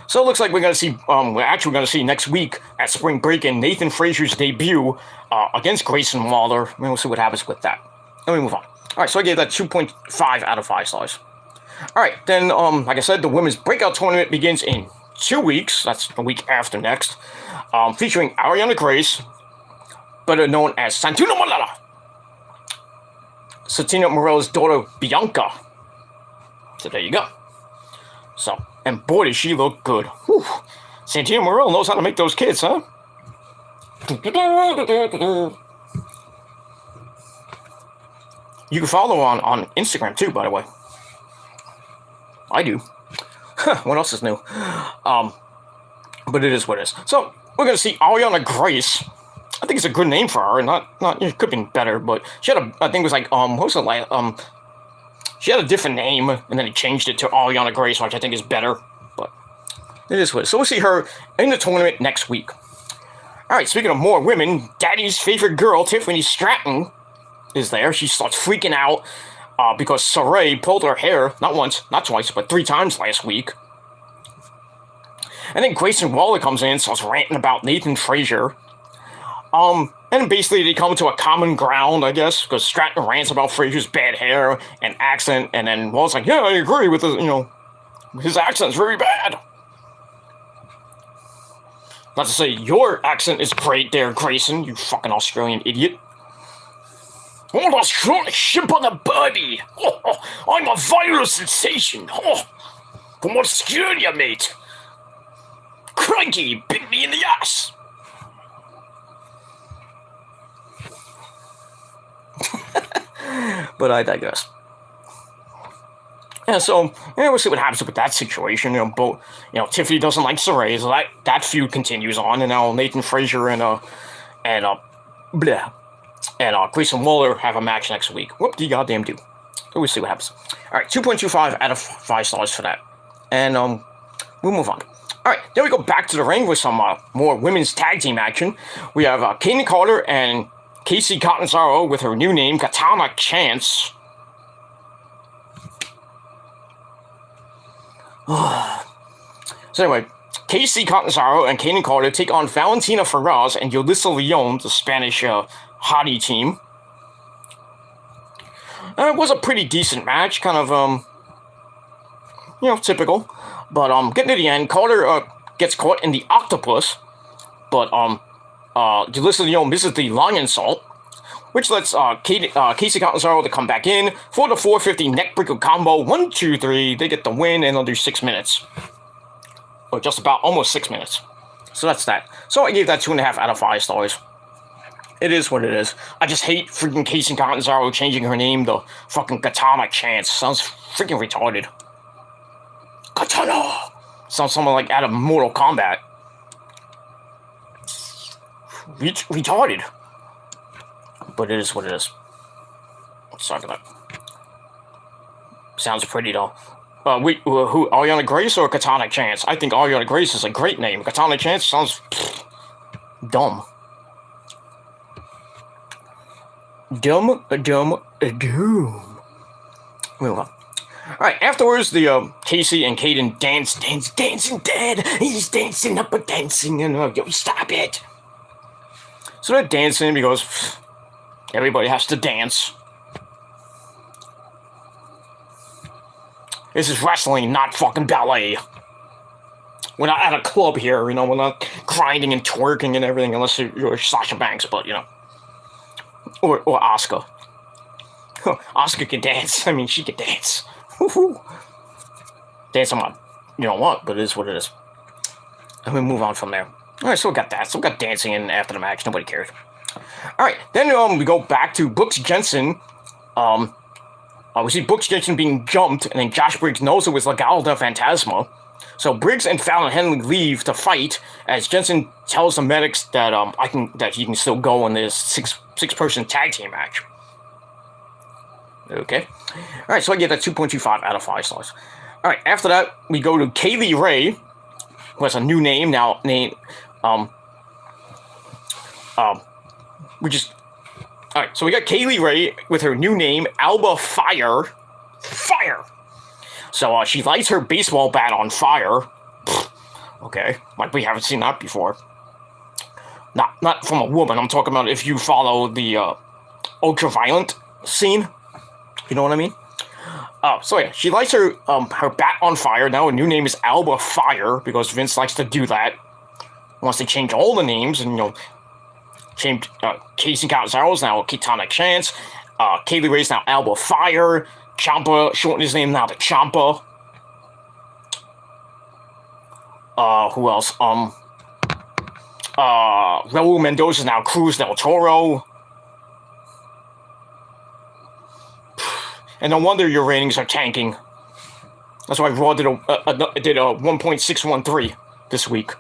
So it looks like we're going to see, we're actually going to see next week at Spring Break in Nathan Frazier's debut against Grayson Waller. We'll see what happens with that. Let me move on. Alright, so I gave that 2.5 out of 5 stars. Alright, then, like I said, the Women's Breakout Tournament begins in 2 weeks. That's the week after next. Featuring Ariana Grace, better known as Santino Marella. Santino Marella's daughter, Bianca. So there you go. So, and boy, does she look good. Whew. Santino Marella knows how to make those kids, huh? You can follow on Instagram too, by the way. I do. What else is new? But it is what it is. So we're gonna see Ariana Grace. I think it's a good name for her. Not it could be better, but she had I think it was like what was it like she had a different name and then he changed it to Ariana Grace, which I think is better. But it is what it is. So we'll see her in the tournament next week. All right. Speaking of more women, Daddy's favorite girl, Tiffany Stratton, is there. She starts freaking out because Saray pulled her hair, not once, not twice, but 3 times last week. And then Grayson Waller comes in, starts ranting about Nathan Frazier. And basically they come to a common ground, I guess, because Stratton rants about Frazier's bad hair and accent, and then Waller's like, yeah, I agree with his accent's very bad. Not to say your accent is great there, Grayson, you fucking Australian idiot. I'm a short ship on a birdie. I'm a viral sensation. From Australia, mate. Crikey, bit me in the ass. But I digress. Yeah, so we'll see what happens with that situation. Tiffany doesn't like Saray, so that feud continues on, and now Nathan Frazier and Grayson Waller have a match next week. Whoop-de goddamn do. So we'll see what happens. Alright, 2.25 out of 5 stars for that. And we'll move on. Alright, then we go back to the ring with some more women's tag team action. We have Kaden Carter and Casey Catanzaro with her new name, Katana Chance. So anyway, Casey Catanzaro and Kaden Carter take on Valentina Ferraz and Yulissa Leon, the Spanish hottie team. It was a pretty decent match, kind of, typical. But, getting to the end, Carter gets caught in the octopus, but, Yulissa Leon misses the lion salt, which lets Casey Catanzaro to come back in for the 450 neckbreaker combo. 1, 2, 3. They get the win in under 6 minutes. Or just about almost 6 minutes. So that's that. So I gave that 2.5 out of 5 stars. It is what it is. I just hate freaking Casey Catanzaro changing her name to fucking Katana Chance. Sounds freaking retarded. Katana! Sounds something like out of Mortal Kombat. Retarded. But it is what it is. Sorry for that. Sounds pretty though. Who? Ariana Grace or Katana Chance? I think Ariana Grace is a great name. Katana Chance sounds dumb. Dumb. Move on. Alright, afterwards, the Casey and Kaden dancing dead. He's dancing up a dancing, and yo, stop it. So they're dancing because everybody has to dance. This is wrestling, not fucking ballet. We're not at a club here, we're not grinding and twerking and everything, unless you're Sasha Banks, but, Or Asuka. Asuka can dance. I mean, she can dance. Woohoo! Dance on my, but it is what it is. And we move on from there. Alright, so we got that. So we got dancing in after the match. Nobody cares. Alright, then we go back to Brooks Jensen. We see Brooks Jensen being jumped, and then Josh Briggs knows it was Legado del Fantasma. So Briggs and Fallon Henley leave to fight, as Jensen tells the medics that he can still go in this six-person tag team match. Okay. All right, so I get that 2.25 out of 5 stars. All right, after that, we go to Kaylee Ray, who has a new name now. We just. All right, so we got Kaylee Ray with her new name, Alba Fire. Fire! So she lights her baseball bat on fire. Okay, like we haven't seen that before. Not from a woman. I'm talking about if you follow the ultraviolet scene. You know what I mean? So yeah, she lights her bat on fire. Now her new name is Alba Fire because Vince likes to do that. Wants to change all the names and change Casey Catanzaro's now Ketonic Chance. Kaylee Ray's now Alba Fire. Ciampa shortened his name now to Ciampa. Who else? Raul Mendoza now Cruz del Toro. And no wonder your ratings are tanking. That's why Raw did a 1.613 this week.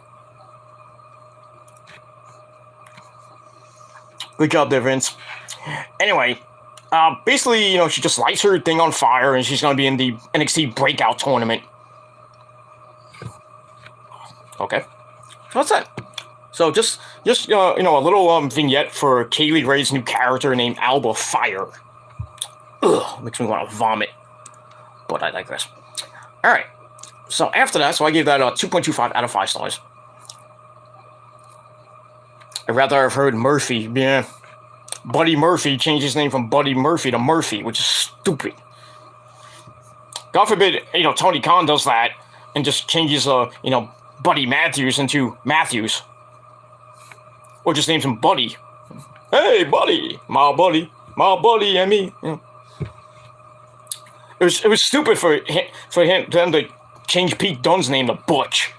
Good job there, Vince. Anyway, basically, she just lights her thing on fire, and she's going to be in the NXT Breakout Tournament. Okay, so that's that. So just a little vignette for Kaylee Ray's new character named Alba Fire. Ugh, makes me want to vomit, but I digress. All right, so after that, I gave that a 2.25 out of 5 stars. I'd rather have heard Murphy. Yeah, Buddy Murphy changed his name from Buddy Murphy to Murphy, which is stupid. God forbid, Tony Khan does that and just changes, Buddy Matthews into Matthews. Or just names him Buddy. Hey, Buddy, my buddy and me. It was stupid for them to change Pete Dunne's name to Butch.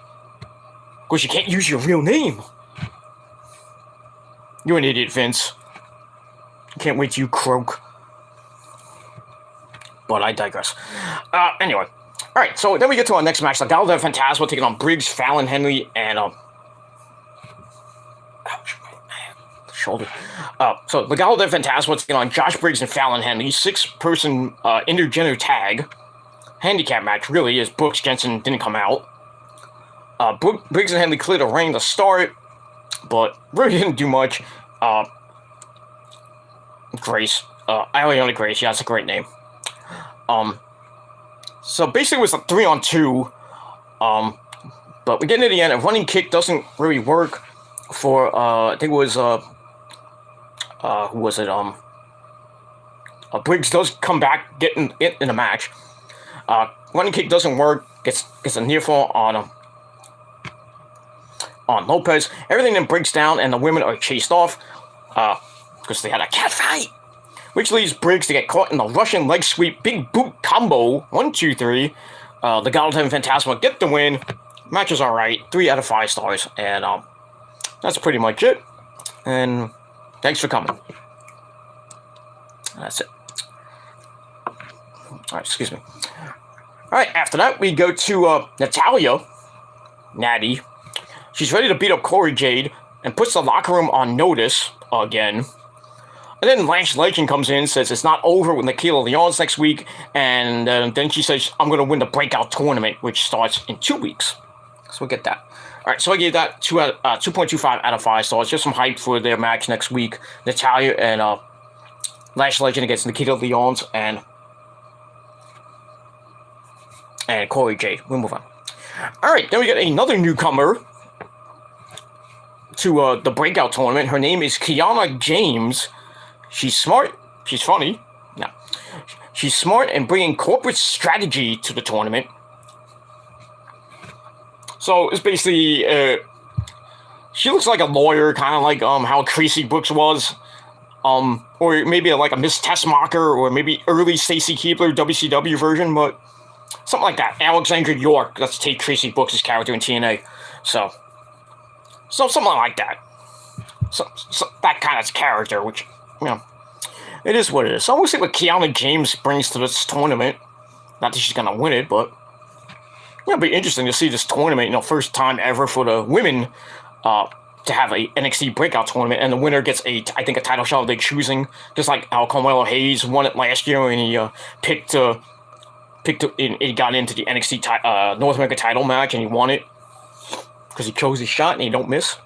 Because you can't use your real name. You're an idiot, Vince. Can't wait till you croak. But I digress. Anyway. Alright, so then we get to our next match. Legado del Fantasma taking on Briggs, Fallon Henley, and ouch, shoulder. So Legado del Fantasma taking on Josh Briggs and Fallon Henley. 6-person intergender tag. Handicap match, really, as Brooks Jensen didn't come out. Briggs and Henley cleared a ring to start, but really didn't do much. Grace. Ileana Grace, yeah, that's a great name. So basically it was a 3-on-2, but we get into the end. A running kick doesn't really work for, I think it was, who was it, Briggs does come back, get in the match. Running kick doesn't work, gets a near fall on Lopez. Everything then breaks down and the women are chased off, because they had a cat fight. Which leaves Briggs to get caught in the Russian leg sweep big boot combo. 1, 2, 3. Legado del Fantasma get the win. Match was alright. 3 out of 5 stars. And that's pretty much it. And thanks for coming. That's it. Alright, excuse me. Alright, after that, we go to Natalya. Natty. She's ready to beat up Corey Jade and puts the locker room on notice again. And then Lash Legend comes in, says it's not over with Nikhil Lyons next week, and then she says, I'm going to win the Breakout Tournament, which starts in 2 weeks. So we'll get that. All right, so I gave that 2.25 out of 5 stars. Just some hype for their match next week. Natalya and Lash Legend against Nikita Lyons and Corey Jade. We'll move on. All right, then we get another newcomer to the Breakout Tournament. Her name is Kiana James. She's smart. She's funny. No. She's smart and bringing corporate strategy to the tournament. So it's basically, she looks like a lawyer, kind of like how Tracy Brooks was. Or maybe like a Miss Tessmacher, or maybe early Stacy Keibler WCW version, but something like that. Alexandra York, let's take Tracy Brooks' character in TNA. So something like that. So that kind of character, which, it is what it is. So we'll see what Kiana James brings to this tournament. Not that she's going to win it, but it'll be interesting to see this tournament, first time ever for the women to have a NXT breakout tournament, and the winner gets a title shot of their choosing, just like how Carmelo Hayes won it last year, and he he got into the NXT North American title match, and he won it because he chose his shot and he don't miss.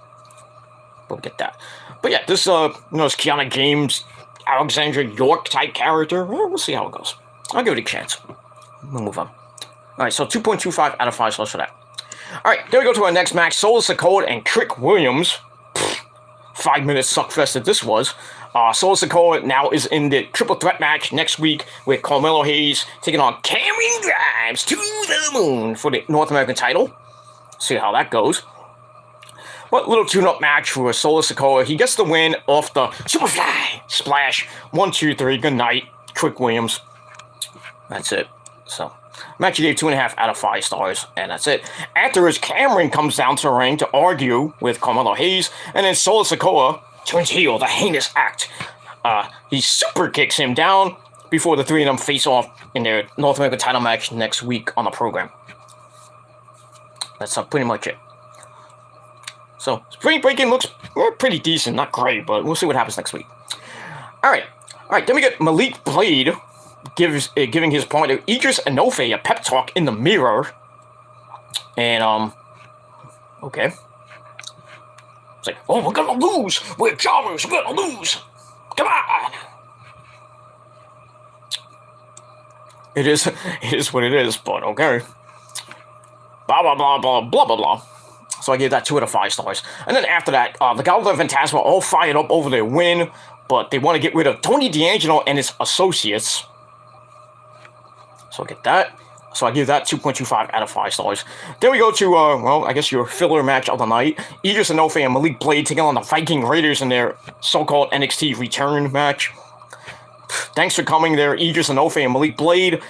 We'll get that. But yeah, this this Kiana James, Alexandra York type character. We'll see how it goes. I'll give it a chance. We'll move on. All right, so 2.25 out of 5 stars for that. All right, then we go to our next match: Solo Sikoa and Trick Williams. 5-minute suckfest that this was. Solo Sikoa now is in the triple threat match next week with Carmelo Hayes taking on Cameron Grimes to the moon for the North American title. See how that goes. But little tune-up match for Solo Sikoa. He gets the win off the Superfly Splash. 1, 2, 3. Good night, Trick Williams. That's it. So, match he gave 2.5 out of 5 stars, and that's it. Afterwards, Cameron comes down to the ring to argue with Carmelo Hayes, and then Solo Sikoa turns heel, the heinous act. He super kicks him down before the three of them face off in their North American title match next week on the program. That's pretty much it. So, Spring Breaking looks pretty decent, not great, but we'll see what happens next week. Alright, then we get Malik Blade giving his partner Idris Enofe a pep talk in the mirror. And, okay. It's like, oh, we're gonna lose! We're jobbers, we're gonna lose! Come on! It is what it is, but okay. Blah, blah, blah, blah, blah, blah, blah. So I gave that 2 out of 5 stars. And then after that, the Gallo and Fantasma are all fired up over their win, but they want to get rid of Tony D'Angelo and his associates. So I get that. So I give that 2.25 out of 5 stars. Then we go to, I guess your filler match of the night. Idris Enofe and Malik Blade taking on the Viking Raiders in their so-called NXT return match. Thanks for coming there, Idris Enofe and Malik Blade.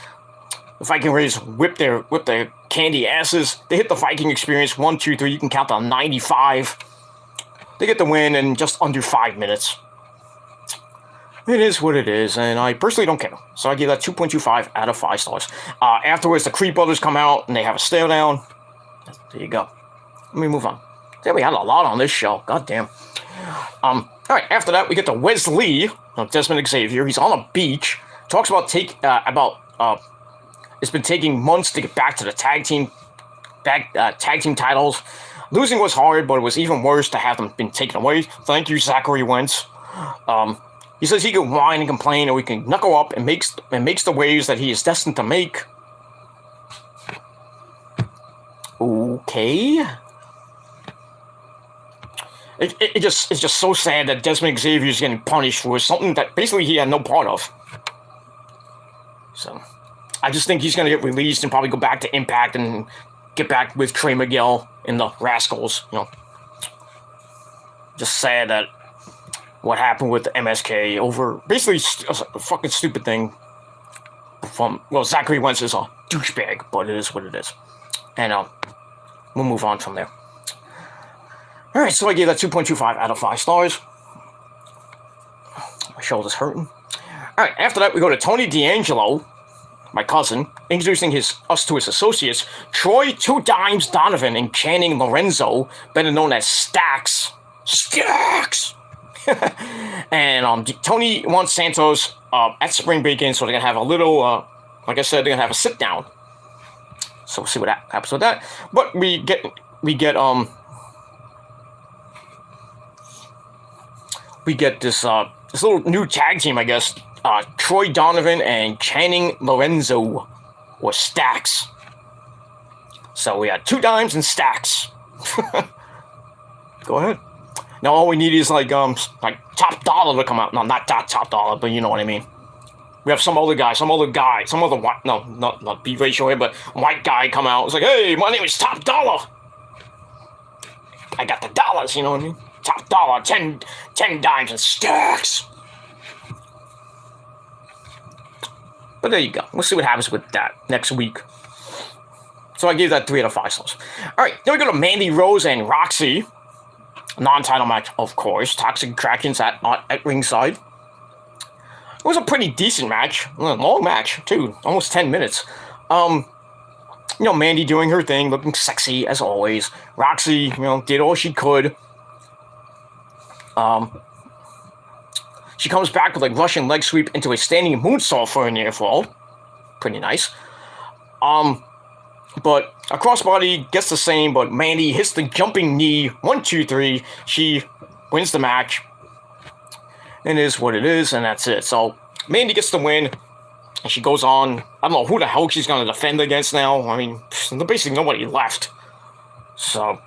The Viking Raiders whip their candy asses. They hit the Viking experience 1, 2, 3. You can count on 95. They get the win in just under 5 minutes. It is what it is, and I personally don't care. So I give that 2.25 out of 5 stars. Afterwards, the Creed brothers come out and they have a stare down. There you go. Let me move on. Yeah, we had a lot on this show. God damn. All right. After that, we get to Wesley, Desmond Xavier. He's on a beach. Talks about it's been taking months to get back to the tag team titles. Losing was hard, but it was even worse to have them been taken away. Thank you, Zachary Wentz. He says he can whine and complain, or we can knuckle up and makes the waves that he is destined to make. Okay. It's just so sad that Desmond Xavier is getting punished for something that basically he had no part of. So, I just think he's going to get released and probably go back to Impact and get back with Trey Miguel and the Rascals. Just sad that what happened with the MSK over basically a fucking stupid thing from, Zachary Wentz is a douchebag, but it is what it is. And we'll move on from there. Alright, so I gave that 2.25 out of 5 stars. My shoulder's hurting. Alright, after that we go to Tony D'Angelo, my cousin, introducing us to his associates, Troy Two Dimes Donovan and Channing Lorenzo, better known as Stacks. Stacks! And Tony wants Santos at Spring Break-In, so they're going to have a little, like I said, they're going to have a sit-down. So we'll see what happens with that. But we get this little new tag team, I guess. Troy Donovan and Channing Lorenzo, or Stacks. So we had Two Dimes and Stacks. Go ahead. Now all we need is like Top Dollar to come out. No, not Top Dollar, but you know what I mean. We have some other white, not be racial here, but white guy come out. It's like, hey, my name is Top Dollar. I got the dollars, you know what I mean? Top Dollar, 10 dimes and Stacks. But there you go. We'll see what happens with that next week. So I gave that 3 out of 5 stars. Alright, then we go to Mandy Rose and Roxy. Non-title match, of course. Toxic Attractions at ringside. It was a pretty decent match. Long match, too. Almost 10 minutes. Mandy doing her thing, looking sexy as always. Roxy, did all she could. She comes back with a Russian leg sweep into a standing moonsault for a near fall. Pretty nice. But a crossbody gets the same, but Mandy hits the jumping knee. 1, 2, 3. She wins the match. It is what it is, and that's it. So Mandy gets the win, and she goes on. I don't know who the hell she's going to defend against now. I mean, there's basically nobody left. So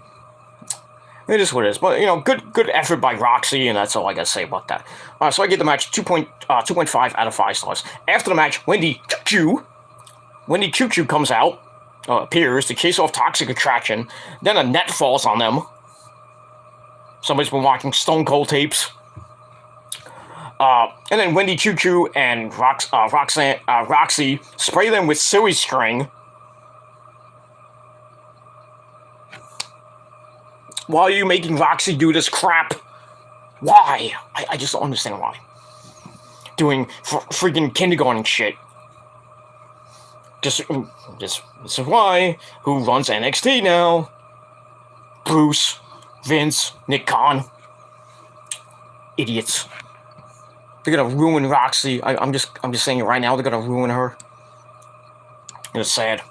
it is what it is. But, you know, good effort by Roxy, and that's all I got to say about that. So I give the match 2.5 out of 5 stars. After the match, Wendy Choo comes out, appears to chase off Toxic Attraction. Then a net falls on them. Somebody's been watching Stone Cold tapes. And then Wendy Choo and Roxy spray them with silly string. Why are you making Roxy do this crap? Why? I just don't understand why. Doing freaking kindergarten shit. This is why. Who runs NXT now? Bruce, Vince, Nick Khan. Idiots. They're gonna ruin Roxy. I'm just saying it right now. They're gonna ruin her. It's sad.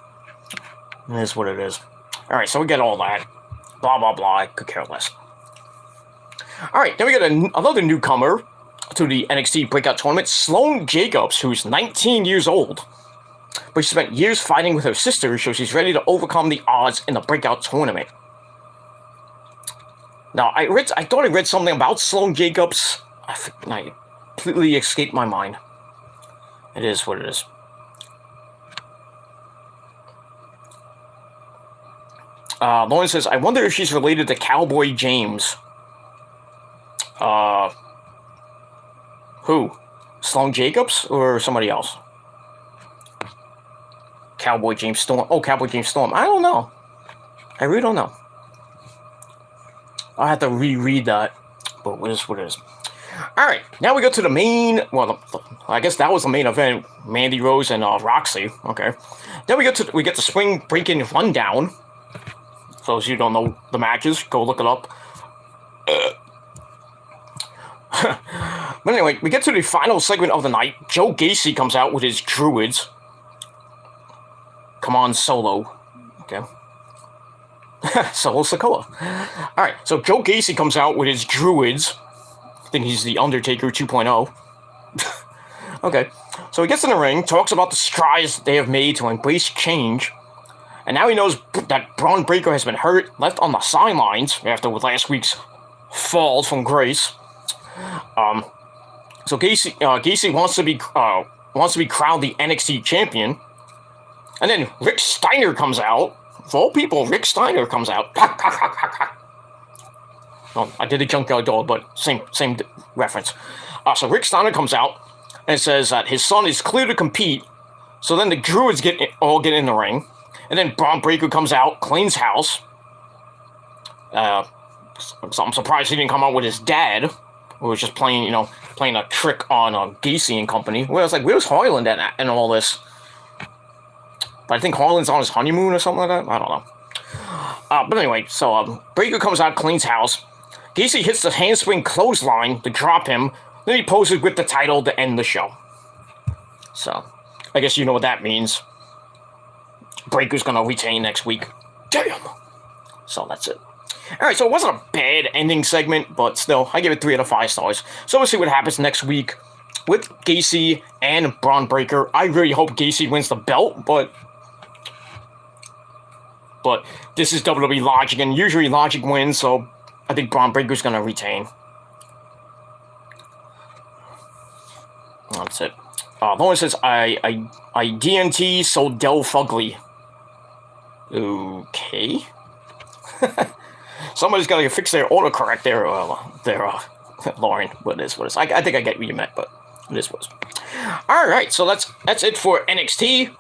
It is what it is. All right, so we get all that. Blah blah blah. I could care less. All right, then we get another newcomer to the NXT Breakout Tournament, Sloane Jacobs, who's 19 years old, but she spent years fighting with her sister, so she's ready to overcome the odds in the Breakout Tournament. Now, I thought I read something about Sloane Jacobs. I completely escaped my mind. It is what it is. Lauren says, I wonder if she's related to Cowboy James. Who? Sloane Jacobs or somebody else? Cowboy James Storm. Oh, Cowboy James Storm. I don't know. I really don't know. I'll have to reread that. But it is what it is. Alright, now we go to the main, well, I guess that was the main event, Mandy Rose and Roxy, okay. Then we get the Spring Breaking Rundown. For those of you who don't know the matches, go look it up. But anyway, we get to the final segment of the night. Joe Gacy comes out with his Druids. Come on, Solo. Okay. Solo Sikoa. Alright, so Joe Gacy comes out with his Druids. I think he's the Undertaker 2.0. Okay, so he gets in the ring, talks about the strides they have made to embrace change, and now he knows that Braun Breaker has been hurt, left on the sidelines after last week's fall from grace. So Gacy wants to be crowned the NXT champion, and then Rick Steiner comes out. Of all people, Rick Steiner comes out. Oh, I did a Junkyard Dog, but same reference. So Rick Steiner comes out and says that his son is clear to compete. So then the Druids all get in the ring, and then Braun Breaker comes out, cleans house. So I'm surprised he didn't come out with his dad, who was just playing a trick on Gacy and company. Well, I was like, where's Harland and all this? But I think Harland's on his honeymoon or something like that. I don't know. But anyway, so Breaker comes out, cleans house. Gacy hits the handspring clothesline to drop him. Then he poses with the title to end the show. So, I guess you know what that means. Breaker's gonna retain next week. Damn! So that's it. Alright, so it wasn't a bad ending segment, but still, I give it 3 out of 5 stars. So we'll see what happens next week with Gacy and Braun Breaker. I really hope Gacy wins the belt, but this is WWE Logic, and usually Logic wins, so I think Braun Breaker's gonna retain. That's it. Lauren says, I DNT so Del Fugly. Okay. Somebody's got to fix their autocorrect there, Lauren. What is? I think I get what you meant, but it is what it is. Alright, so that's it for NXT.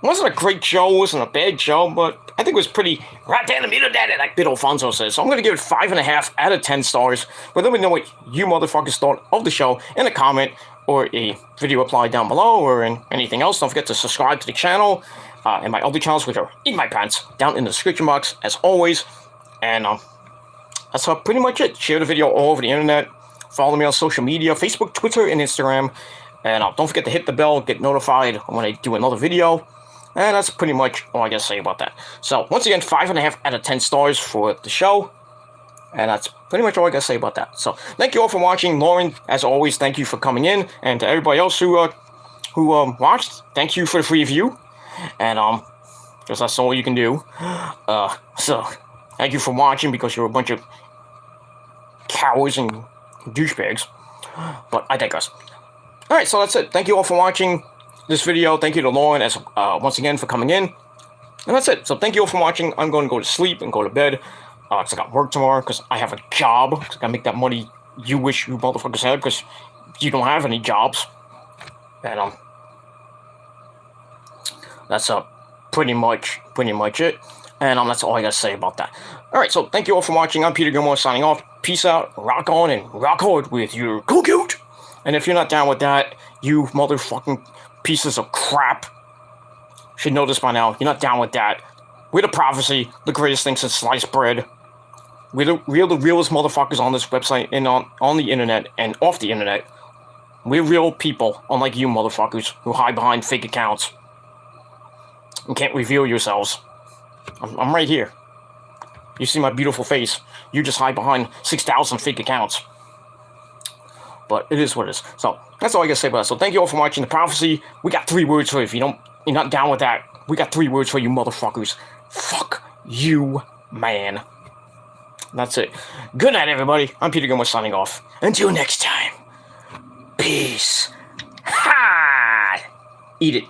Wasn't a great show, wasn't a bad show, but I think it was pretty like Bit Alfonso says. So I'm going to give it 5.5 out of 10 stars. But let me know what you motherfuckers thought of the show in a comment or a video reply down below or in anything else. Don't forget to subscribe to the channel and my other channels, which are in my pants, down in the description box, as always. And that's pretty much it. Share the video all over the internet. Follow me on social media, Facebook, Twitter, and Instagram. And don't forget to hit the bell, get notified when I do another video. And that's pretty much all I gotta say about that. So, once again, 5.5 out of 10 stars for the show. And that's pretty much all I gotta say about that. So, thank you all for watching. Lauren, as always, thank you for coming in. And to everybody else who watched, thank you for the free view. And, because that's all you can do. So, thank you for watching, because you're a bunch of cowards and douchebags. But I digress. Alright, so that's it. Thank you all for watching this video. Thank you to Lauren, as once again, for coming in. And that's it. So thank you all for watching. I'm going to go to sleep and go to bed. Because I got work tomorrow, because I have a job. Because I gotta make that money you wish you motherfuckers had, because you don't have any jobs. And, that's, pretty much it. And, that's all I gotta say about that. Alright, so thank you all for watching. I'm Peter Gilmore signing off. Peace out, rock on, and rock hard with your cute. And if you're not down with that, you motherfucking pieces of crap should know this by now. You're not down with that. We're the Prophecy, the greatest thing since sliced bread. We're the realest motherfuckers on this website and on the internet and off the internet. We're real people, unlike you motherfuckers who hide behind fake accounts and can't reveal yourselves. I'm right here. You see my beautiful face. You just hide behind 6,000 fake accounts. But it is what it is. So, that's all I gotta say about that. So, thank you all for watching The Prophecy. We got 3 words for you. If you're not down with that, we got 3 words for you motherfuckers. Fuck you, man. That's it. Good night, everybody. I'm Peter Gilmore signing off. Until next time. Peace. Ha! Eat it.